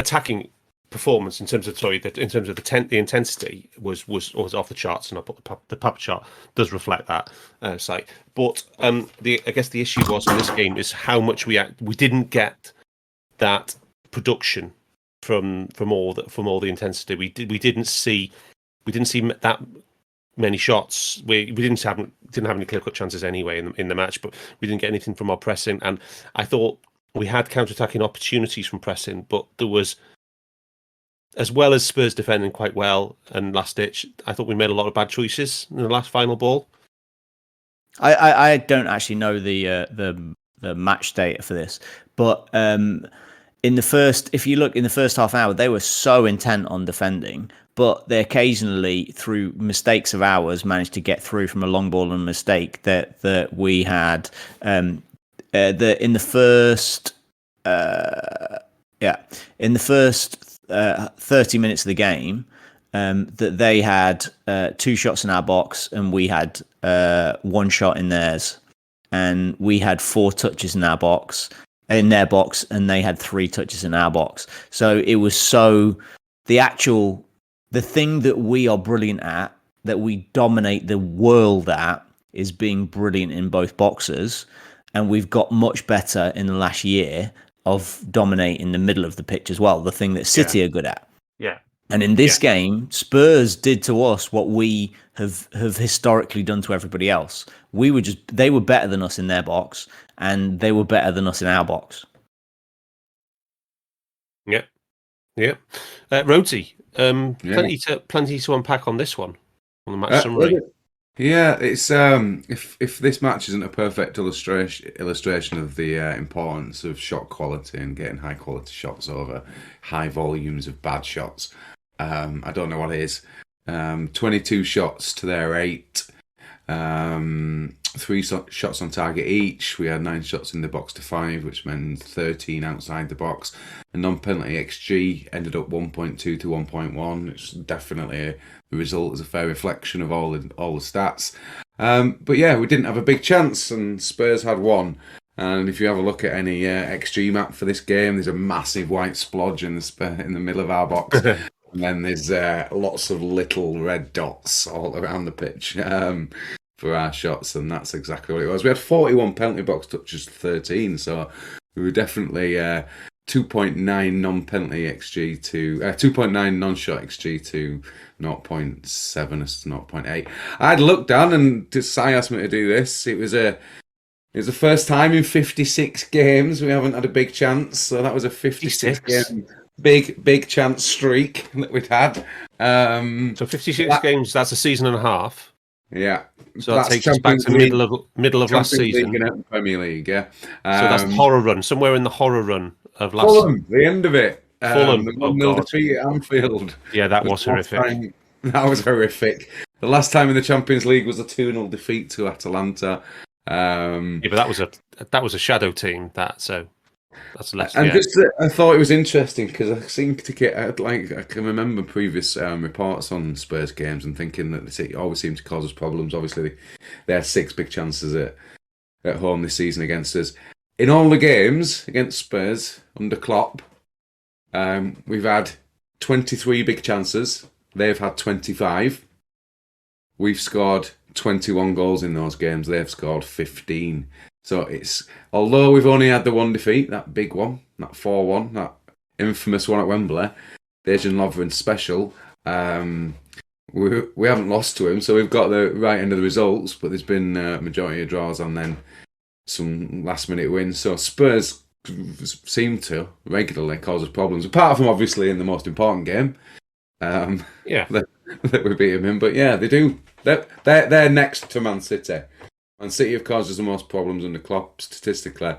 attacking performance in terms of the intensity was off the charts, and I put the pub chart does reflect that site. But I guess the issue was in this game is how much we didn't get that production from all the intensity. We didn't see that many shots. We didn't have any clear cut chances anyway in the match, but we didn't get anything from our pressing. And I thought we had counter-attacking opportunities from pressing, but there was, as well as Spurs defending quite well and last ditch, I thought we made a lot of bad choices in the last final ball. I don't actually know the match data for this, but if you look in the first half hour, they were so intent on defending, but they occasionally, through mistakes of ours, managed to get through from a long ball and mistake that we had. In the first 30 minutes of the game, that they had 2 shots in our box and we had 1 shot in theirs, and we had 4 touches in their box, and they had 3 touches in our box. So it was the thing that we are brilliant at, that we dominate the world at, is being brilliant in both boxes, and we've got much better in the last year of dominating the middle of the pitch as well, the thing that City are good at. Yeah. And in this game, Spurs did to us what we have historically done to everybody else. They were better than us in their box, and they were better than us in our box. Yeah. Yeah. Rhodesy, plenty to unpack on this one, on the match summary. Yeah, it's if this match isn't a perfect illustration of the importance of shot quality and getting high quality shots over high volumes of bad shots, I don't know what it is. 22 shots to their 8, 3 shots on target each. We had 9 shots in the box to 5, which meant 13 outside the box. The non-penalty XG ended up 1.2 to 1.1. It's definitely the result is a fair reflection of all the stats. But yeah, we didn't have a big chance, and Spurs had 1. And if you have a look at any XG map for this game, there's a massive white splodge in the middle of our box. And then there's lots of little red dots all around the pitch for our shots, and that's exactly what it was. We had 41 penalty box touches to 13, so we were definitely 2.9 non-penalty XG to 2.9 non-shot XG to 0.7 as 0.8. I'd looked down, and Si asked me to do this. It was the first time in 56 games we haven't had a big chance, so that was a 56 game big chance streak that we'd had. So 56 games, that's a season and a half. Yeah. So that takes us back to middle of last season. League and Premier League, yeah. So that's the horror run, somewhere in the horror run of last Fulham, the end of it. Fulham. The 1-0 defeat at Anfield. Yeah, that was horrific. That was horrific. The last time in the Champions League was a 2-0 defeat to Atalanta. Yeah, but that was a shadow team. That's less. And I thought it was interesting because I seem to get I can remember previous reports on Spurs games and thinking that City always seem to cause us problems. Obviously, they had 6 big chances at home this season against us. In all the games against Spurs under Klopp, we've had 23 big chances. They've had 25. We've scored 21 goals in those games. They've scored 15. So although we've only had the 1 defeat, that big one, that 4-1, that infamous one at Wembley, Dejan Lovren special, we haven't lost to him, so we've got the right end of the results, but there's been a majority of draws and then some last-minute wins. So Spurs seem to regularly cause us problems, apart from obviously in the most important game that we beat them in. But yeah, they do. They're next to Man City. Man City have caused us the most problems under Klopp statistically,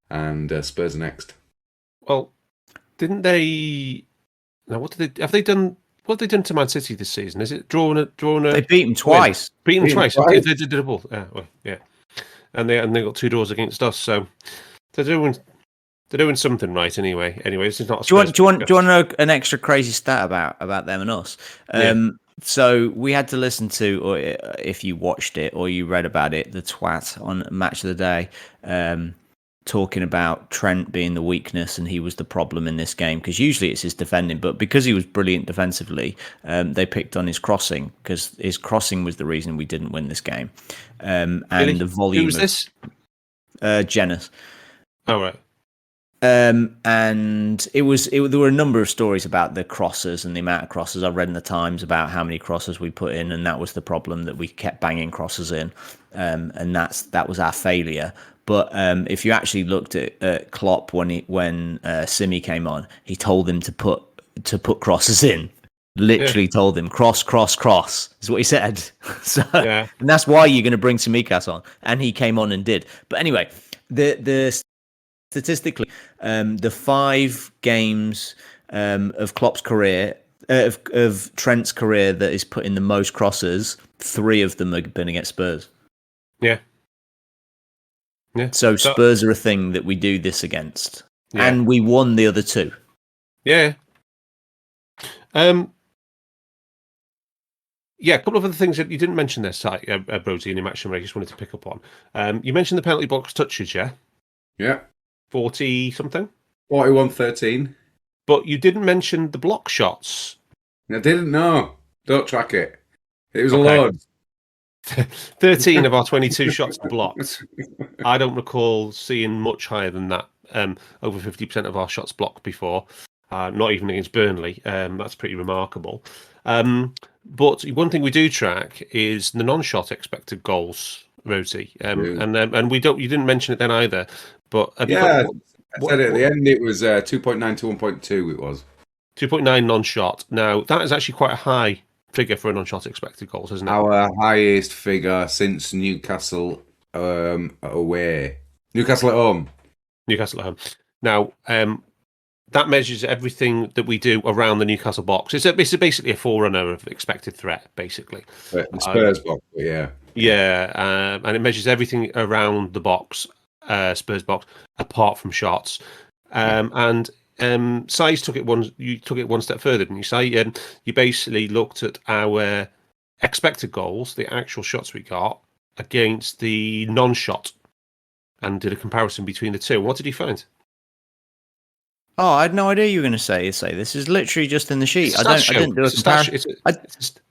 and Spurs are next. Well, didn't they? Now, what have they done? What have they done to Man City this season? Is it drawn a? They beat them twice. Beat them twice. Okay, they did double. Yeah. And they got 2 draws against us. So they're doing something right anyway. Anyway, this is not. Do you want to know an extra crazy stat about them and us? So we had to listen to, or if you watched it or you read about it, the twat on Match of the Day talking about Trent being the weakness and he was the problem in this game, because usually it's his defending, but because he was brilliant defensively, they picked on his crossing, because his crossing was the reason we didn't win this game. And Really? the volume. Who was this? Jenners. Oh, right. And there were a number of stories about the crosses and the amount of crosses. I read in the Times about how many crosses we put in, and that was the problem, that we kept banging crosses in, and that was our failure. But if you actually looked at Klopp when Simi came on, he told him to put crosses in. Literally told him cross is what he said. So and that's why you're going to bring Tsimikas on, and he came on and did. But anyway, the statistically, the 5 games of Klopp's career, of Trent's career, that is put in the most crosses, 3 of them have been against Spurs. Yeah. Yeah. So Spurs are a thing that we do this against, and we won the other 2. Yeah. Yeah, a couple of other things that you didn't mention there, Rhodesy, in your match summary, I just wanted to pick up on. You mentioned the penalty box touches, yeah? Yeah. 40-something? 41-13. But you didn't mention the block shots. I didn't know. Don't track it. It was a load. 13 of our 22 shots blocked. I don't recall seeing much higher than that. Over 50% of our shots blocked before. Not even against Burnley. That's pretty remarkable. But one thing we do track is the non-shot expected goals, Rhodesy. And you didn't mention it then either. But I said it at the end. It was 2.9 to 1.2. It was 2.9 non-shot. Now that is actually quite a high figure for a non-shot expected goals, isn't it? Our highest figure since Newcastle away. Newcastle at home. Newcastle at home. Now, that measures everything that we do around the Newcastle box. It's basically a forerunner of expected threat, basically. The Spurs box, yeah. Yeah, and it measures everything around the box, Spurs box, apart from shots. And Si took it one step further, didn't you, Si? You basically looked at our expected goals, the actual shots we got, against the non-shot, and did a comparison between the two. What did you find? Oh, I had no idea you were going to say this is literally just in the sheet. I didn't do a comparison. I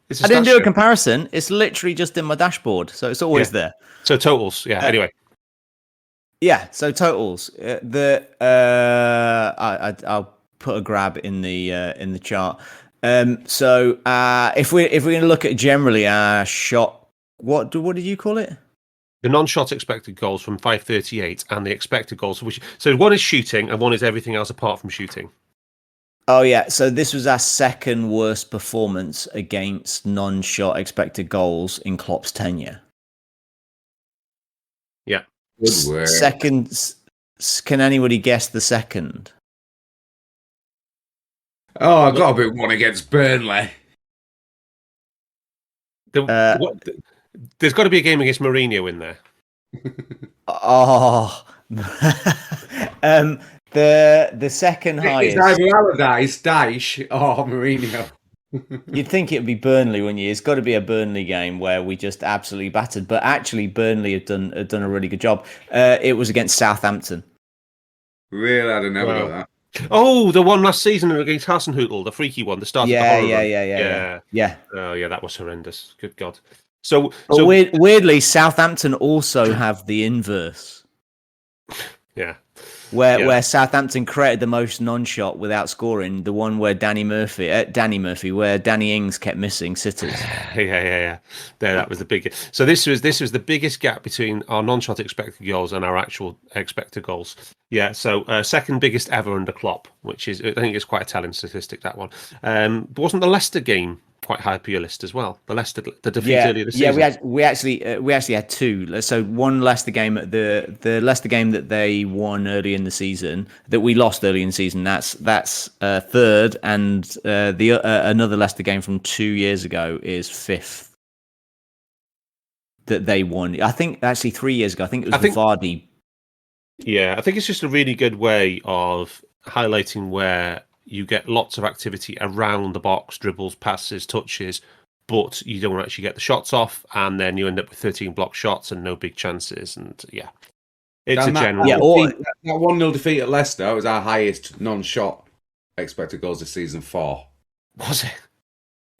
didn't do a comparison. It's literally just in my dashboard, so it's always there. So totals, anyway. Yeah, so totals. I'll put a grab in the chart. So if we're going to look at generally our shot, what did you call it? The non-shot expected goals from 538 and the expected goals, so one is shooting and one is everything else apart from shooting. Oh yeah, so this was our second worst performance against non-shot expected goals in Klopp's tenure. Yeah. Good work. Second, can anybody guess the second? Oh, I got a bit one against Burnley. There's got to be a game against Mourinho in there. Oh, the second highest. It's either Allardyce, Dyche, or Mourinho. You'd think it'd be Burnley, wouldn't you? It's got to be a Burnley game where we just absolutely battered. But actually, Burnley have done a really good job. It was against Southampton. Really, I don't know about that. Oh, the one last season against Hasenhüttl, the freaky one, the start of the horror run. Yeah. Oh, yeah, that was horrendous. Good God. So weirdly, Southampton also have the inverse. Yeah. Where Southampton created the most non-shot without scoring, the one where Danny Murphy, where Danny Ings kept missing sitters. Yeah. That was the biggest. So this was the biggest gap between our non-shot expected goals and our actual expected goals. Yeah. So second biggest ever under Klopp, which is, I think, it's quite a telling statistic, that one. But wasn't the Leicester game quite high up your list as well? The defeat earlier this season. Yeah, we actually had 2. So one Leicester game, the Leicester game that they won early in the season, that we lost early in the season. That's third, and another Leicester game from 2 years ago is 5th. That they won. I think actually 3 years ago. I think it was Vardy. Yeah, I think it's just a really good way of highlighting where you get lots of activity around the box, dribbles, passes, touches, but you don't actually get the shots off, and then you end up with 13 blocked shots and no big chances. And yeah, It's Dan, a general. Yeah, or that 1-0 defeat at Leicester was our highest non-shot expected goals this season. 4. Was it?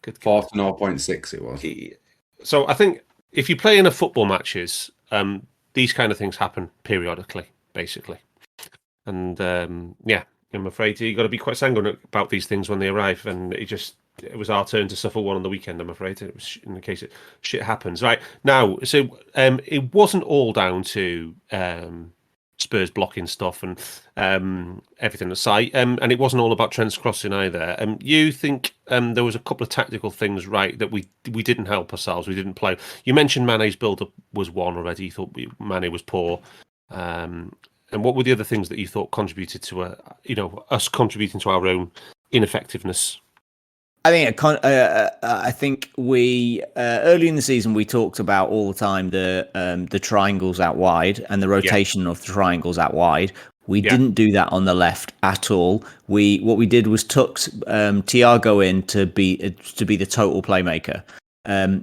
Good. 4 to 0.6 it was. So I think if you play in a football matches, these kind of things happen periodically, basically. And yeah, I'm afraid you got to be quite sanguine about these things when they arrive. And it was our turn to suffer one on the weekend. I'm afraid it was in the case it shit happens. Right now, so it wasn't all down to Spurs blocking stuff and everything aside, and it wasn't all about Trent's crossing either. You think there was a couple of tactical things right that we didn't help ourselves. We didn't play. You mentioned Mane's build-up was one already. You thought Mane was poor. And what were the other things that you thought contributed to us contributing to our own ineffectiveness? I think we early in the season we talked about all the time the triangles out wide and the rotation of the triangles out wide. We didn't do that on the left at all. What we did was tucked Thiago in to be the total playmaker,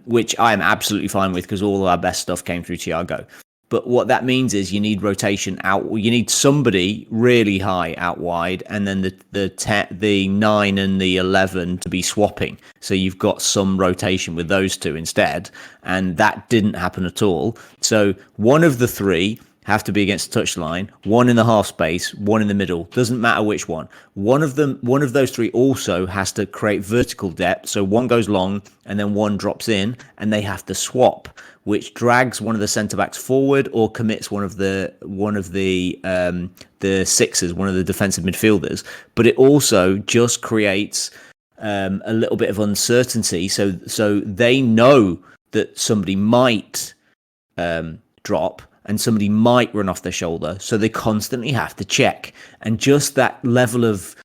which I am absolutely fine with because all of our best stuff came through Thiago. But what that means is you need rotation out. You need somebody really high out wide, and then the 9 and the 11 to be swapping. So you've got some rotation with those two instead, and that didn't happen at all. So one of the three have to be against the touchline, one in the half space, one in the middle. Doesn't matter which one. One of those three also has to create vertical depth. So one goes long, and then one drops in, and they have to swap, which drags one of the centre backs forward or commits one of the sixers, one of the defensive midfielders. But it also just creates a little bit of uncertainty. So they know that somebody might drop and somebody might run off their shoulder. So they constantly have to check, and just that level of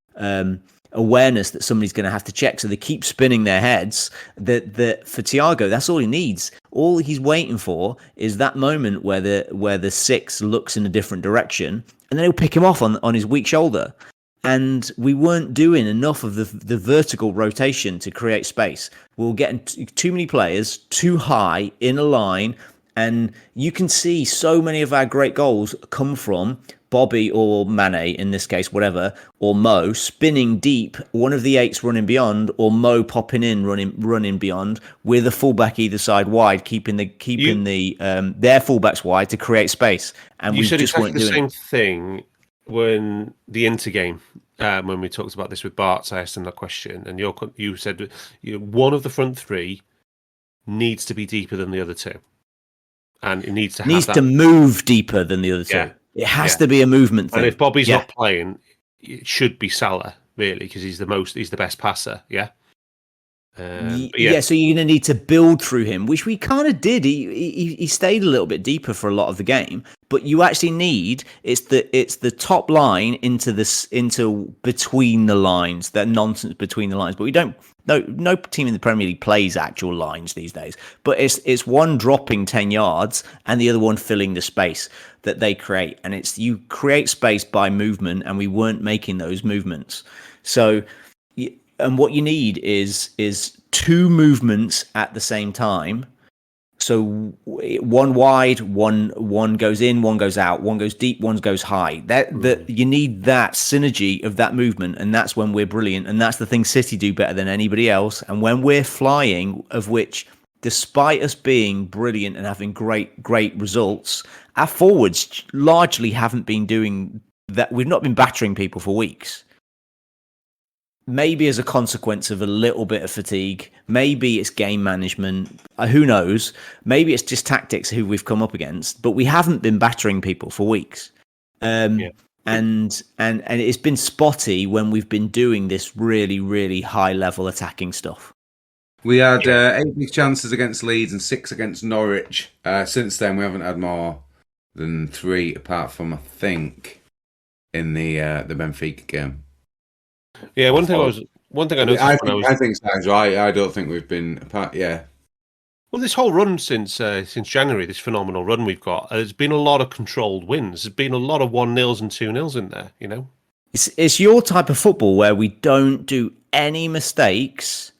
awareness that somebody's going to have to check, so they keep spinning their heads. That for Thiago, that's all he needs. All he's waiting for is that moment where the 6 looks in a different direction, and then he'll pick him off on his weak shoulder. And we weren't doing enough of the vertical rotation to create space. We were getting too many players too high in a line, and you can see so many of our great goals come from Bobby or Mane, in this case, whatever, or Mo spinning deep, one of the 8s running beyond, or Mo popping in, running beyond, with a fullback either side wide, keeping their fullbacks wide to create space. And you said just exactly weren't the doing same thing when the Inter game. When we talked about this with Barts, I asked him that question, and you said one of the front 3 needs to be deeper than the other 2. And it needs to move deeper than the other 2. Yeah. It has to be a movement thing. And if Bobby's not playing, it should be Salah, really, because he's the best passer. Yeah. So you're going to need to build through him, which we kind of did. He stayed a little bit deeper for a lot of the game, but you actually need it's the top line into between the lines, that nonsense between the lines. But we don't. No team in the Premier League plays actual lines these days. But it's one dropping 10 yards and the other one filling the space that they create, and it's you create space by movement, and we weren't making those movements. So. And what you need is 2 movements at the same time. So one wide, one goes in, one goes out, one goes deep, one goes high. That you need that synergy of that movement, and that's when we're brilliant. And that's the thing City do better than anybody else. And when we're flying, of which, despite us being brilliant and having great results, our forwards largely haven't been doing that. We've not been battering people for weeks. Maybe as a consequence of a little bit of fatigue. Maybe it's game management. Who knows? Maybe it's just tactics who we've come up against. But we haven't been battering people for weeks. And it's been spotty when we've been doing this really, really high level attacking stuff. We had 8 big chances against Leeds and 6 against Norwich. Since then, we haven't had more than 3, apart from, I think, in the Benfica game. Yeah, one thing I noticed. I think sounds right. I don't think we've been apart. Yeah. Well, this whole run since January, this phenomenal run we've got, there's been a lot of controlled wins. There's been a lot of 1-0s and 2-0s in there. You know, it's your type of football where we don't do any mistakes,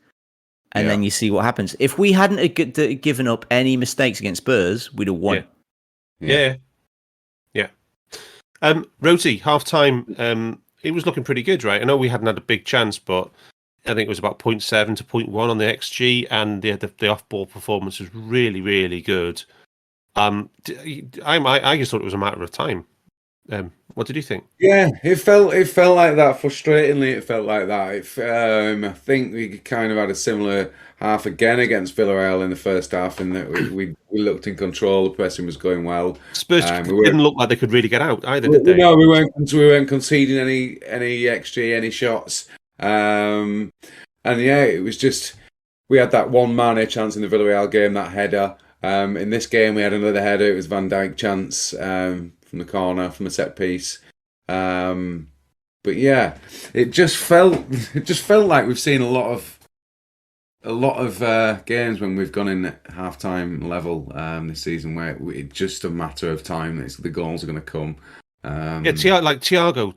and then you see what happens. If we hadn't given up any mistakes against Spurs, we'd have won. Yeah. Rhodesy, half time. It was looking pretty good, right? I know we hadn't had a big chance, but I think it was about 0.7 to 0.1 on the XG, and the off-ball performance was really, really good. I just thought it was a matter of time. What did you think? Yeah, it felt like that. Frustratingly, it felt like that. I think we kind of had a similar half again against Villareal in the first half, in that we looked in control. The pressing was going well. Spurs didn't look like they could really get out either, did they? No, we weren't conceding any XG, any shots. And yeah, it was just we had that one man chance in the Villarreal game, that header. In this game, we had another header. It was Van Dijk chance from the corner, from a set piece. But yeah, it just felt like we've seen a lot of games when we've gone in at half-time level this season, where it's just a matter of time. The goals are going to come. Thiago,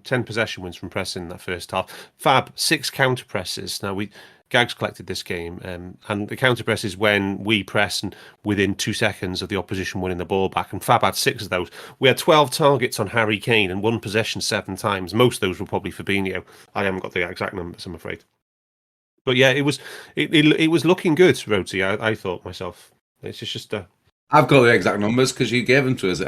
10 possession wins from pressing that first half. Fab, 6 counter presses. Now Gags collected this game, and the counter press is when we press and within 2 seconds of the opposition winning the ball back, and Fab had 6 of those. We had 12 targets on Harry Kane and 1 possession 7 times. Most of those were probably Fabinho. I haven't got the exact numbers, I'm afraid. But yeah, it was looking good, Rhodesy. I thought myself. It's just I've got the exact numbers because you gave them to us. He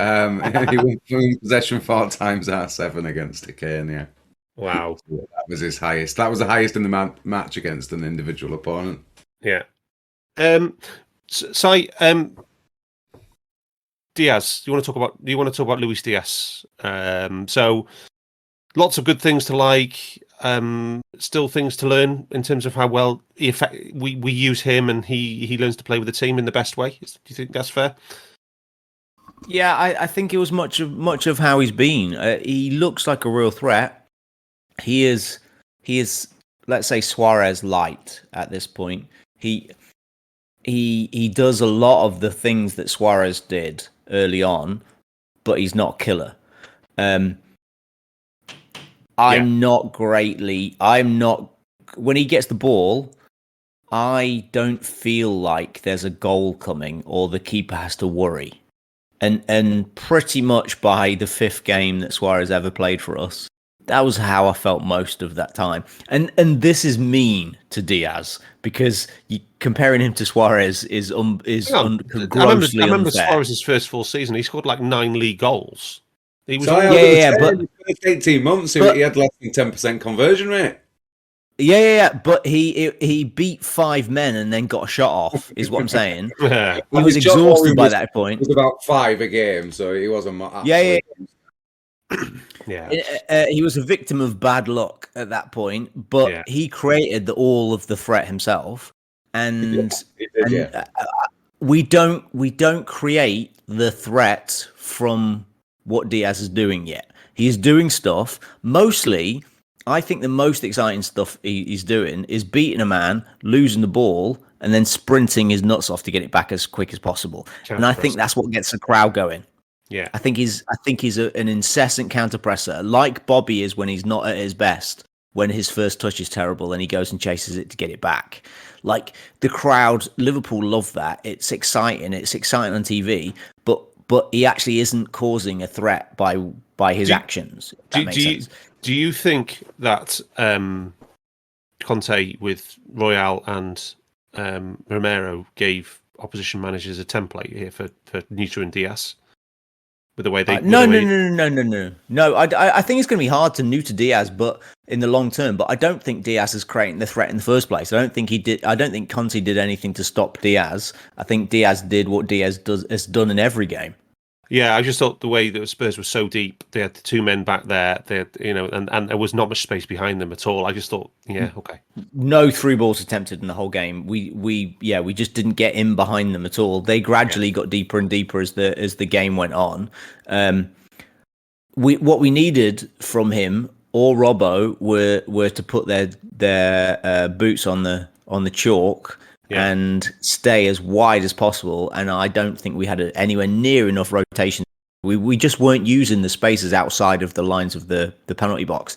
went from possession 4 times out of 7 against Kane. Yeah. Wow. That was his highest. That was the highest in the match against an individual opponent. Yeah. Diaz. Do you want to talk about Luis Diaz? So lots of good things to like. Still things to learn in terms of how well we use him, and he learns to play with the team in the best way. Do you think that's fair? Yeah, I think it was much of how he's been. He looks like a real threat. He is, let's say, Suarez light at this point. He does a lot of the things that Suarez did early on, but he's not killer. I'm not when he gets the ball, I don't feel like there's a goal coming or the keeper has to worry. And pretty much by the 5th game that Suarez ever played for us, that was how I felt most of that time. And this is mean to Diaz, because comparing him to Suarez is grossly I remember unfair. Suarez's first full season, he scored like 9 league goals. He was but in the first 18 months, he had less than 10% conversion rate. But he beat 5 men and then got a shot off, is what I'm saying. Yeah. He was exhausted by that point. It was about 5 a game, so he wasn't. Yeah. Yeah. He was a victim of bad luck at that point, but he created all of the threat himself, and we don't create the threat from what Diaz is doing yet. He's doing stuff. Mostly, I think the most exciting stuff he's doing is beating a man, losing the ball, and then sprinting his nuts off to get it back as quick as possible. And I think that's what gets the crowd going. Yeah, I think he's an incessant counter-presser, like Bobby is when he's not at his best, when his first touch is terrible and he goes and chases it to get it back. Like, the crowd, Liverpool love that. It's exciting on TV, but he actually isn't causing a threat by his actions. Do you think that Conte with Royale and Romero gave opposition managers a template here for Neutra and Diaz? With the way they No. I think it's going to be hard to neuter Diaz, but in the long term. But I don't think Diaz is creating the threat in the first place. I don't think Conte did anything to stop Diaz. I think Diaz did what Diaz has done in every game. Yeah, I just thought the way that Spurs were so deep, they had the 2 men back there, and there was not much space behind them at all. I just thought, okay. No 3 balls attempted in the whole game. We just didn't get in behind them at all. They gradually got deeper and deeper as the game went on. What we needed from him or Robbo were to put their boots on the chalk. Yeah. And stay as wide as possible. And I don't think we had anywhere near enough rotation. We just weren't using the spaces outside of the lines of the penalty box.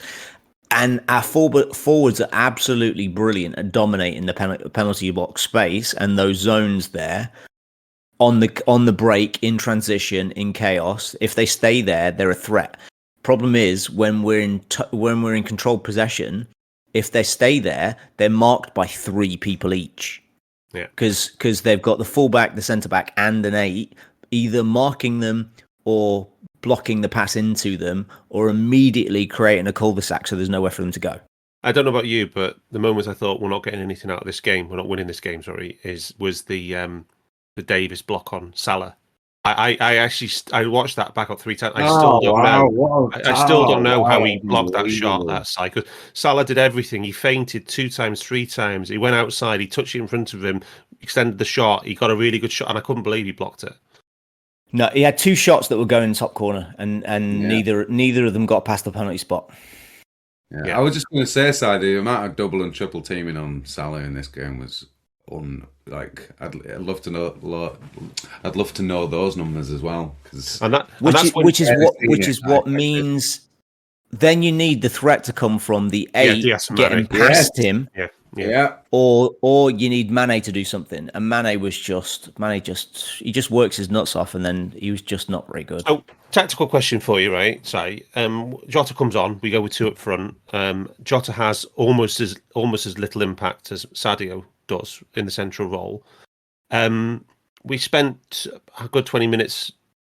And our forwards are absolutely brilliant at dominating the penalty box space and those zones there. on the break, in transition, in chaos. If they stay there, they're a threat. Problem is when we're in controlled possession, if they stay there, they're marked by 3 people each. Yeah, because they've got the fullback, the centre back, and an 8 either marking them or blocking the pass into them, or immediately creating a cul-de-sac so there's nowhere for them to go. I don't know about you, but the moments I thought we're not getting anything out of this game, we're not winning this game, sorry, was the Davis block on Salah. I actually watched that back up 3 times. I still don't know. I still don't know how he blocked that shot, that side. Because Salah did everything. He feinted 2 times, 3 times. He went outside. He touched it in front of him, extended the shot. He got a really good shot, and I couldn't believe he blocked it. No, he had 2 shots that were going top corner, and neither of them got past the penalty spot. Yeah. I was just going to say, Si, the amount of double and triple teaming on Salah in this game was I'd love to know those numbers as well, which is what means then you need the threat to come from the 8 getting past him. Yeah. Or you need Mane to do something, and Mane just works his nuts off, and then he was just not very good. So, tactical question for you, right? So, Jota comes on. We go with 2 up front. Jota has almost as little impact as Sadio does in the central role. We spent a good 20 minutes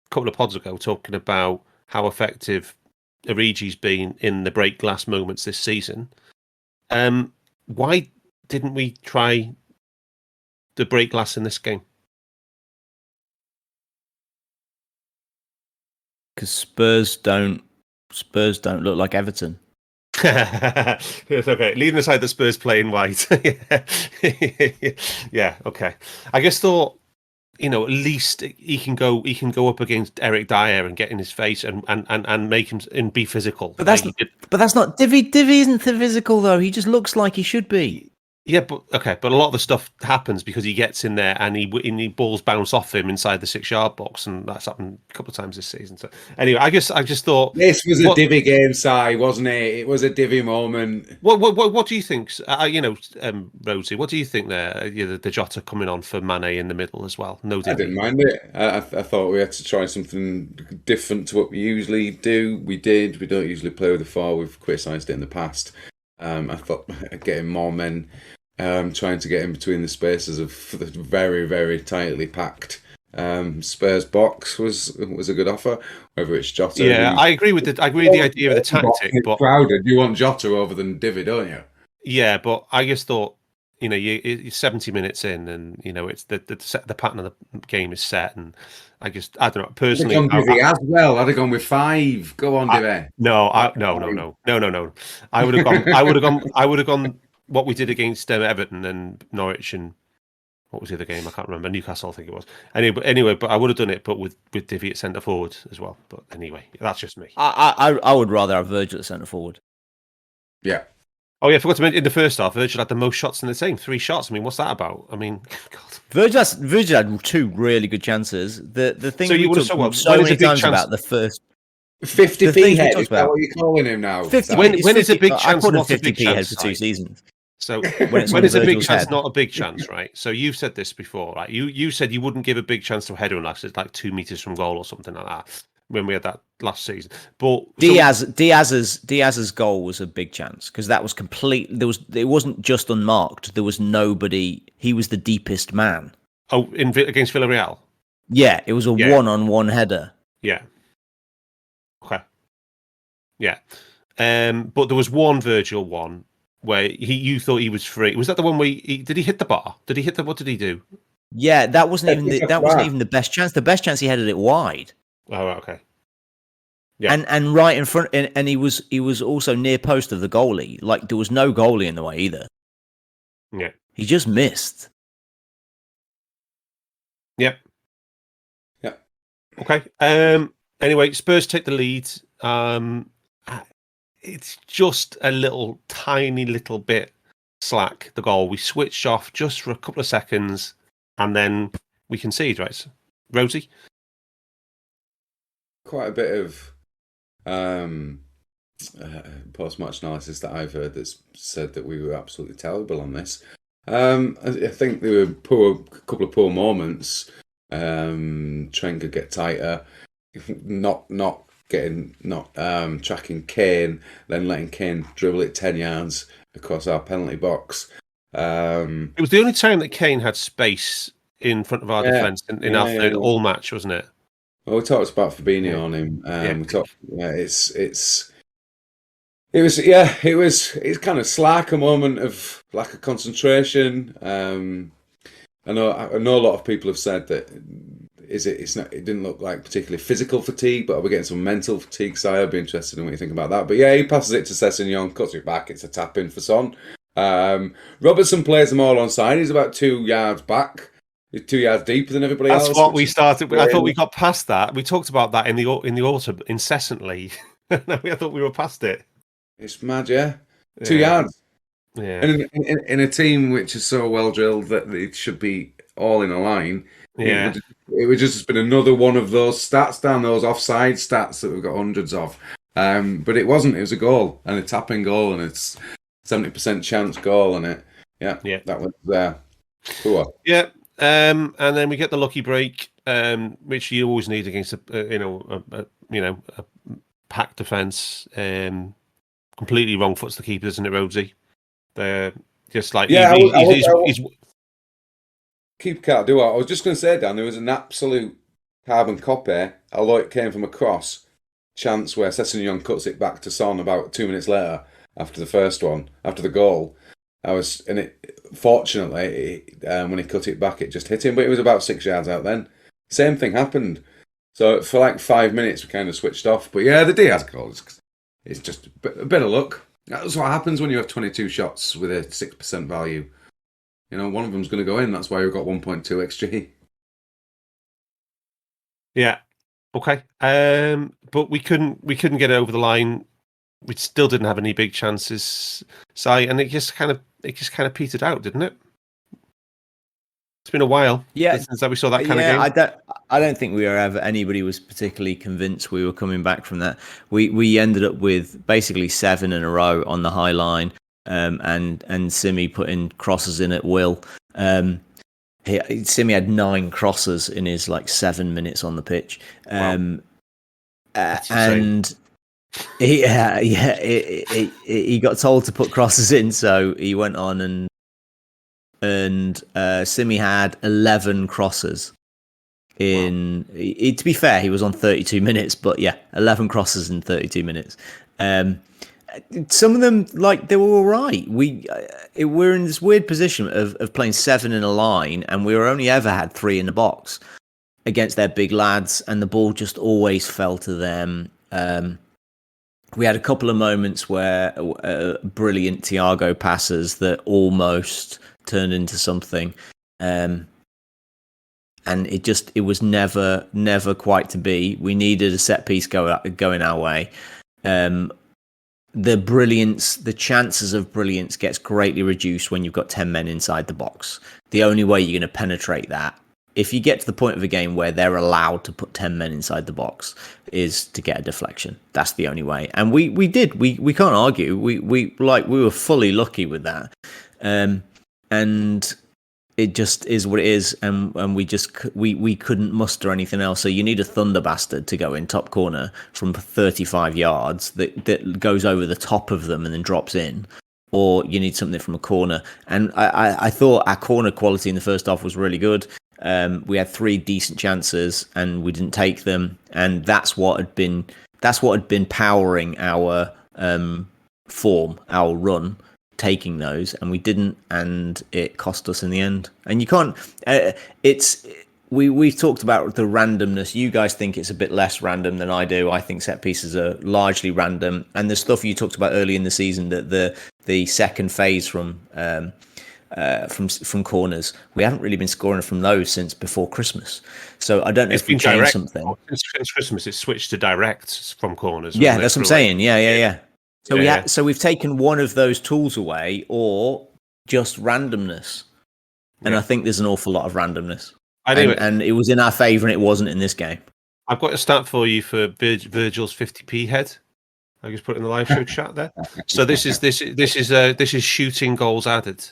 a couple of pods ago talking about how effective Origi's been in the break glass moments this season. Why didn't we try the break glass in this game? Because Spurs don't look like Everton. It's okay. Leaving aside the Spurs playing white. Yeah, okay. I just thought, at least he can go up against Eric Dyer and get in his face and make him and be physical. But that's not Divi isn't physical though. He just looks like he should be. Yeah, but a lot of the stuff happens because he gets in there and he balls bounce off him inside the 6-yard box, and that's happened a couple of times this season. So anyway, I just thought this was a divvy game, Si, wasn't it? It was a divvy moment. What do you think? Rhodesy, what do you think there? The Jota coming on for Mane in the middle as well. No, I didn't mind it. I thought we had to try something different to what we usually do. We did. We don't usually play with the 4. We've criticised it in the past. I thought getting more men, trying to get in between the spaces of the very, very tightly packed Spurs box was a good offer. Whether it's Jota, I agree with the idea of the tactic. But crowded, you want Jota over than Divi, don't you? Yeah, but I just thought, you're 70 minutes in, and it's the pattern of the game is set, and I don't know personally. I'd have gone as well. I'd have gone with 5. Go on, Divi. No. I would have gone. What we did against Everton and Norwich, and what was the other game? I can't remember. Newcastle, I think it was. Anyway, but I would have done it, but with Divi at centre forward as well. But anyway, that's just me. I would rather have Virgil at centre forward. Yeah. Oh yeah, I forgot to mention in the first half, Virgil had the most shots in the team, 3 shots. I mean, what's that about? I mean, God. Virgil had 2 really good chances. The thing so we talked so many times about the first 50p head. Is that what you're calling him now? 50, when is a big chance not a big 50p chance? Head for 2 seasons. So when is a big chance not a big chance, right? So you've said this before, right? You said you wouldn't give a big chance to a header unless it's like 2 meters from goal or something like that. When we had that last season, but Diaz's goal was a big chance because that was complete. It wasn't just unmarked. There was nobody. He was the deepest man. Oh, against Villareal. Yeah, it was a one-on-one header. Yeah. Okay. Yeah. But there was one Virgil one where you thought he was free. Was that the one where did he hit the bar? What did he do? Yeah, that wasn't even the best chance. The best chance he headed it wide. Oh, okay. Yeah, and right in front, and he was also near post of the goalie. Like there was no goalie in the way either. Yeah, he just missed. Yep. Yeah. Okay. Anyway, Spurs take the lead. It's just a tiny little bit slack. The goal we switched off just for a couple of seconds, and then we concede. Right, Rhodesy. Quite a bit of post-match analysis that I've heard that's said that we were absolutely terrible on this. I think there were a couple of poor moments. Trent could get tighter, not tracking Kane, then letting Kane dribble it 10 yards across our penalty box. It was the only time that Kane had space in front of our defence in our third all match, wasn't it? Well, we talked about Fabinho on him. We talked. It's kind of slack, a moment of lack of concentration. I know a lot of people have said that it didn't look like particularly physical fatigue, but we're getting some mental fatigue. So I'd be interested in what you think about that. But yeah, he passes it to Sessegnon, cuts it back. It's a tap in for Son. Robertson plays them all on side. He's about 2 yards back. He's 2 yards deeper than everybody else. That's what we started with. I thought we got past that. We talked about that in the autumn incessantly. I thought we were past it. It's mad, yeah. 2 yards. Yeah. And in a team which is so well drilled that it should be all in a line, yeah, it would just been another one of those stats down, those offside stats that we've got hundreds of. But it wasn't. It was a goal and a tapping goal, and it's 70% chance goal, and it. Yeah. That was poor. Yeah. And then we get the lucky break, which you always need against a packed defence. Completely wrong foots the keeper, isn't it, Rhodesy? They're just like he's keeper can't do it. I was just going to say, Dan, there was an absolute carbon copy, although it came from a cross chance where Sessegnon cuts it back to Son about 2 minutes later after the first one, after the goal. Fortunately, when he cut it back, it just hit him, but it was about 6 yards out then. Same thing happened. So for like 5 minutes, we kind of switched off. But yeah, the Diaz goal, it's just a bit of luck. That's what happens when you have 22 shots with a 6% value. One of them's going to go in. That's why we've got 1.2 XG. Yeah. Okay. But we couldn't get it over the line. We still didn't have any big chances, and it just kind of petered out, didn't it? It's been a while since we saw that kind of game. I don't think anybody was particularly convinced we were coming back from that. We ended up with basically 7 in a row on the high line, and Simi putting crosses in at will. Simi had 9 crosses in his 7 minutes on the pitch, and he got told to put crosses in, so he went on and Simi had 11 crosses in. Wow. To be fair, he was on 32 minutes, but yeah, 11 crosses in 32 minutes. Some of them, they were all right. We're in this weird position of playing 7 in a line, and we were only ever had 3 in the box against their big lads, and the ball just always fell to them. We had a couple of moments where brilliant Thiago passes that almost turned into something, and it was never quite to be. We needed a set piece going our way. The chances of brilliance gets greatly reduced when you've got 10 men inside the box. The only way you're going to penetrate that, if you get to the point of a game where they're allowed to put 10 men inside the box, is to get a deflection. That's the only way. And we did. We can't argue. We were fully lucky with that. And it just is what it is. And we couldn't muster anything else. So you need a thunder bastard to go in top corner from 35 yards that goes over the top of them and then drops in. Or you need something from a corner. And I thought our corner quality in the first half was really good. We had 3 decent chances and we didn't take them, and that's what had been powering our form, our run, taking those, and we didn't, and it cost us in the end. And you can't. We've talked about the randomness. You guys think it's a bit less random than I do. I think set pieces are largely random, and the stuff you talked about early in the season, that the second phase from corners, we haven't really been scoring from those since before Christmas. So I don't know if we changed something. Since Christmas, it's switched to direct from corners. Yeah, that's what I'm saying. Yeah. So we've taken one of those tools away, or just randomness. And I think there's an awful lot of randomness. And it was in our favour, and it wasn't in this game. I've got a stat for you for Virgil's 50p head. I just put it in the live show chat there. So this is shooting goals added,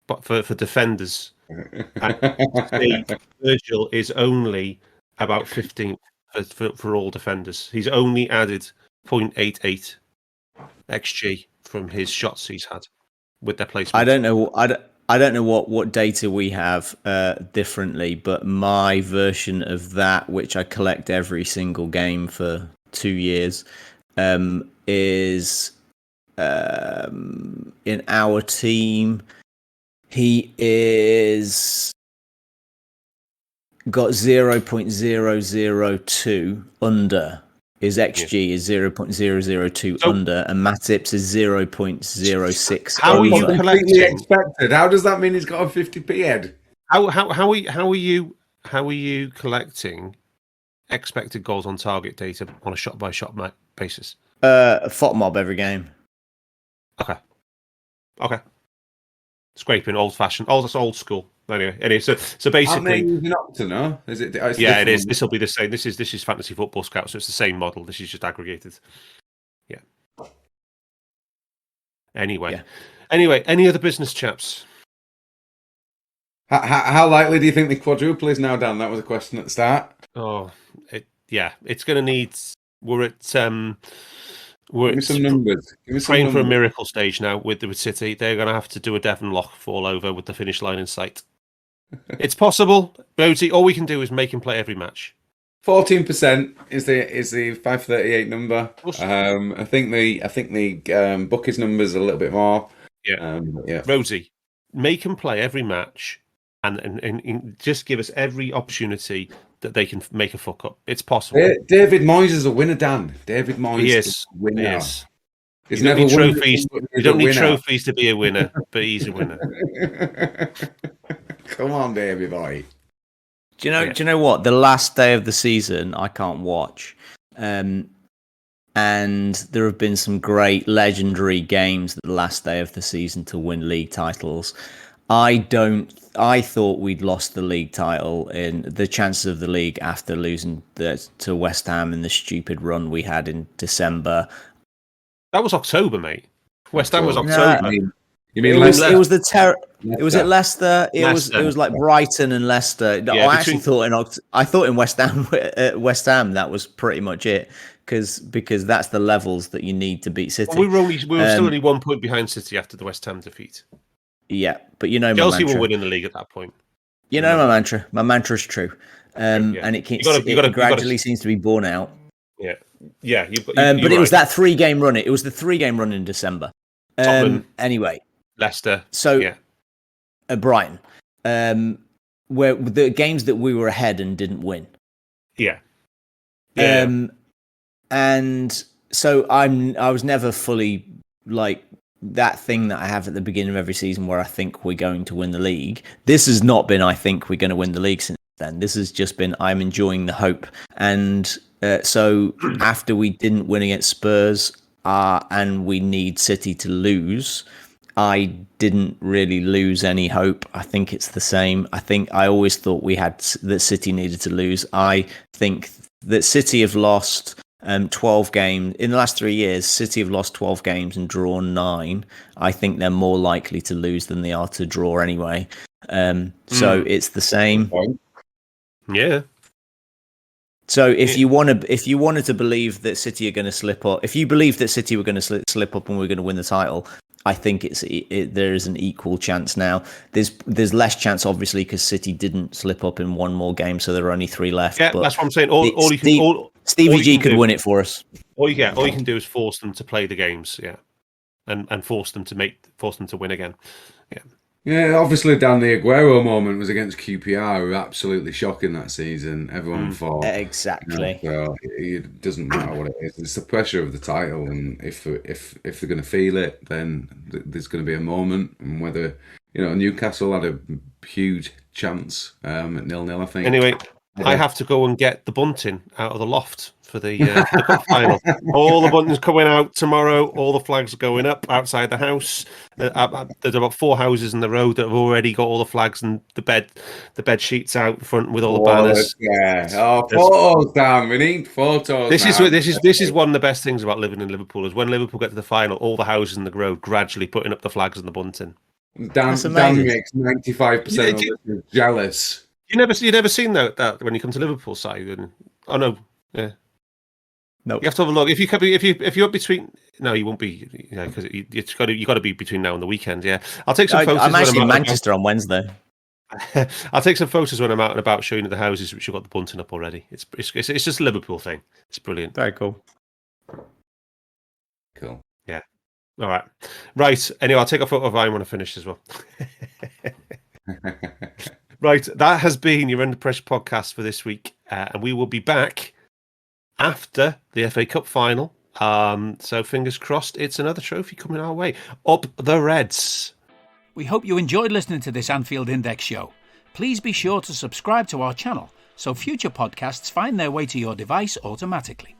but for defenders. And Virgil is only about 15th for all defenders. He's only added 0.88 xG from his shots he's had with their placement. I don't know. I don't know what data we have differently, but my version of that, which I collect every single game for 2 years, is in our team. He is got 0.002 under. His XG is 0.002 under, and Matip's is 0.06. How are you Completely collecting? expected. How does that mean he's got a 50p head? How are you collecting expected goals on target data on a shot by shot basis? FOT mob every game. Okay. Scraping, old fashioned. Oh, that's old school. Anyway, so basically, Aren't they using Opta, no? Is it? It's yeah, it is. different. This will be the same. This is Fantasy Football Scout, so it's the same model. This is just aggregated. Yeah. Anyway, any other business, chaps? How likely do you think the quadruple is now, Dan? That was a question at the start. Oh, it's going to need. We're at Give me some numbers. praying for a miracle stage now with City. They're going to have to do a Devon Lock fall over with the finish line in sight. It's possible, Rhodesy. All we can do is make him play every match. 14% is the 538 number. I think the bookies numbers are a little bit more. Yeah, yeah. Rhodesy, make him play every match, and just give us every opportunity that they can make a fuck up. It's possible. David Moyes is a winner, Dan. David Moyes is a winner. Yes. He's You don't never need won trophies. You don't need trophies to be a winner, but he's a winner. Come on, Davey boy. Do you know what? The last day of the season, I can't watch. And there have been some great legendary games the last day of the season to win league titles. I thought we'd lost the league title in the chances of the league after losing to West Ham in the stupid run we had in December. That was October, mate. West Ham was October. You mean it Leicester? Was the Was it Leicester? It was like Brighton and Leicester. Yeah, I actually thought in West Ham that was pretty much it because that's the levels that you need to beat City. Well, we were still only 1 point behind City after the West Ham defeat. Yeah, but you know my Chelsea mantra. will win in the league at that point. You know my mantra. My mantra is true, and it gradually seems to be borne out. Yeah, yeah. But it was that 3-game run. It was the 3-game run in December. Anyway, Leicester. So, yeah. Brighton, where the games that we were ahead and didn't win. Yeah. And so I was never fully like that thing that I have at the beginning of every season where I think we're going to win the league. This has not been I think we're going to win the league since then. This has just been I'm enjoying the hope. And so after we didn't win against Spurs and we need City to lose, I didn't really lose any hope. I think it's the same. I think I always thought that City needed to lose. I think that City have lost 12 games in the last 3 years. City have lost 12 games and drawn 9. I think they're more likely to lose than they are to draw anyway. So it's the same. Yeah. So if you wanted to believe that City are going to slip up, if you believe that City were going to slip up and we're going to win the title, I think there is an equal chance now. There's less chance, obviously, because City didn't slip up in one more game, so there are only 3 left. Yeah, but that's what I'm saying. Stevie G could win it for us. All you can do is force them to play the games, yeah, and force them to win again. Yeah. Yeah, obviously, Dan, the Aguero moment was against QPR, who were absolutely shocking that season. Everyone thought exactly. It doesn't matter what it is; it's the pressure of the title, and if they're going to feel it, then there's going to be a moment. And whether Newcastle had a huge chance at 0-0, I think. Anyway, I have to go and get the bunting out of the loft for the cup final. All the buntings coming out tomorrow. All the flags are going up outside the house. There's about 4 houses in the road that have already got all the flags and the bed sheets out front with all the banners. Yeah. Photos, Dan. We need photos. This is one of the best things about living in Liverpool is when Liverpool get to the final, all the houses in the road gradually putting up the flags and the bunting. Dan amazing. makes 95% of listeners jealous. You never seen that when you come to Liverpool side? And, oh no, yeah. Nope. You have to have a look. If you're between, no, you won't be. Because you got to be between now and the weekend. Yeah, I'll take some photos. I'm actually in when Manchester on Wednesday. I'll take some photos when I'm out and about, showing you the houses which have got the bunting up already. It's just a Liverpool thing. It's brilliant. Very cool. Cool. Yeah. All right. Right. Anyway, I'll take a photo of mine when I finish as well. Right. That has been your Under Pressure podcast for this week, and we will be back after the FA Cup final. So fingers crossed, it's another trophy coming our way. Up the Reds. We hope you enjoyed listening to this Anfield Index show. Please be sure to subscribe to our channel so future podcasts find their way to your device automatically.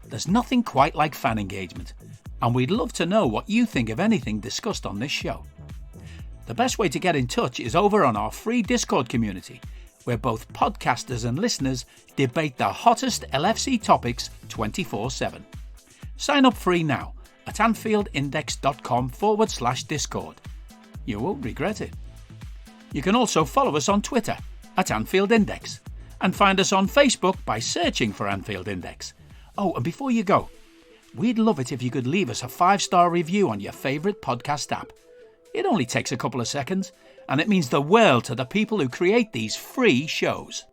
There's nothing quite like fan engagement, and we'd love to know what you think of anything discussed on this show. The best way to get in touch is over on our free Discord community, where both podcasters and listeners debate the hottest LFC topics 24/7. Sign up free now at anfieldindex.com/Discord. You won't regret it. You can also follow us on Twitter at Anfield Index and find us on Facebook by searching for Anfield Index. Oh, and before you go, we'd love it if you could leave us a 5-star review on your favourite podcast app. It only takes a couple of seconds, and it means the world to the people who create these free shows.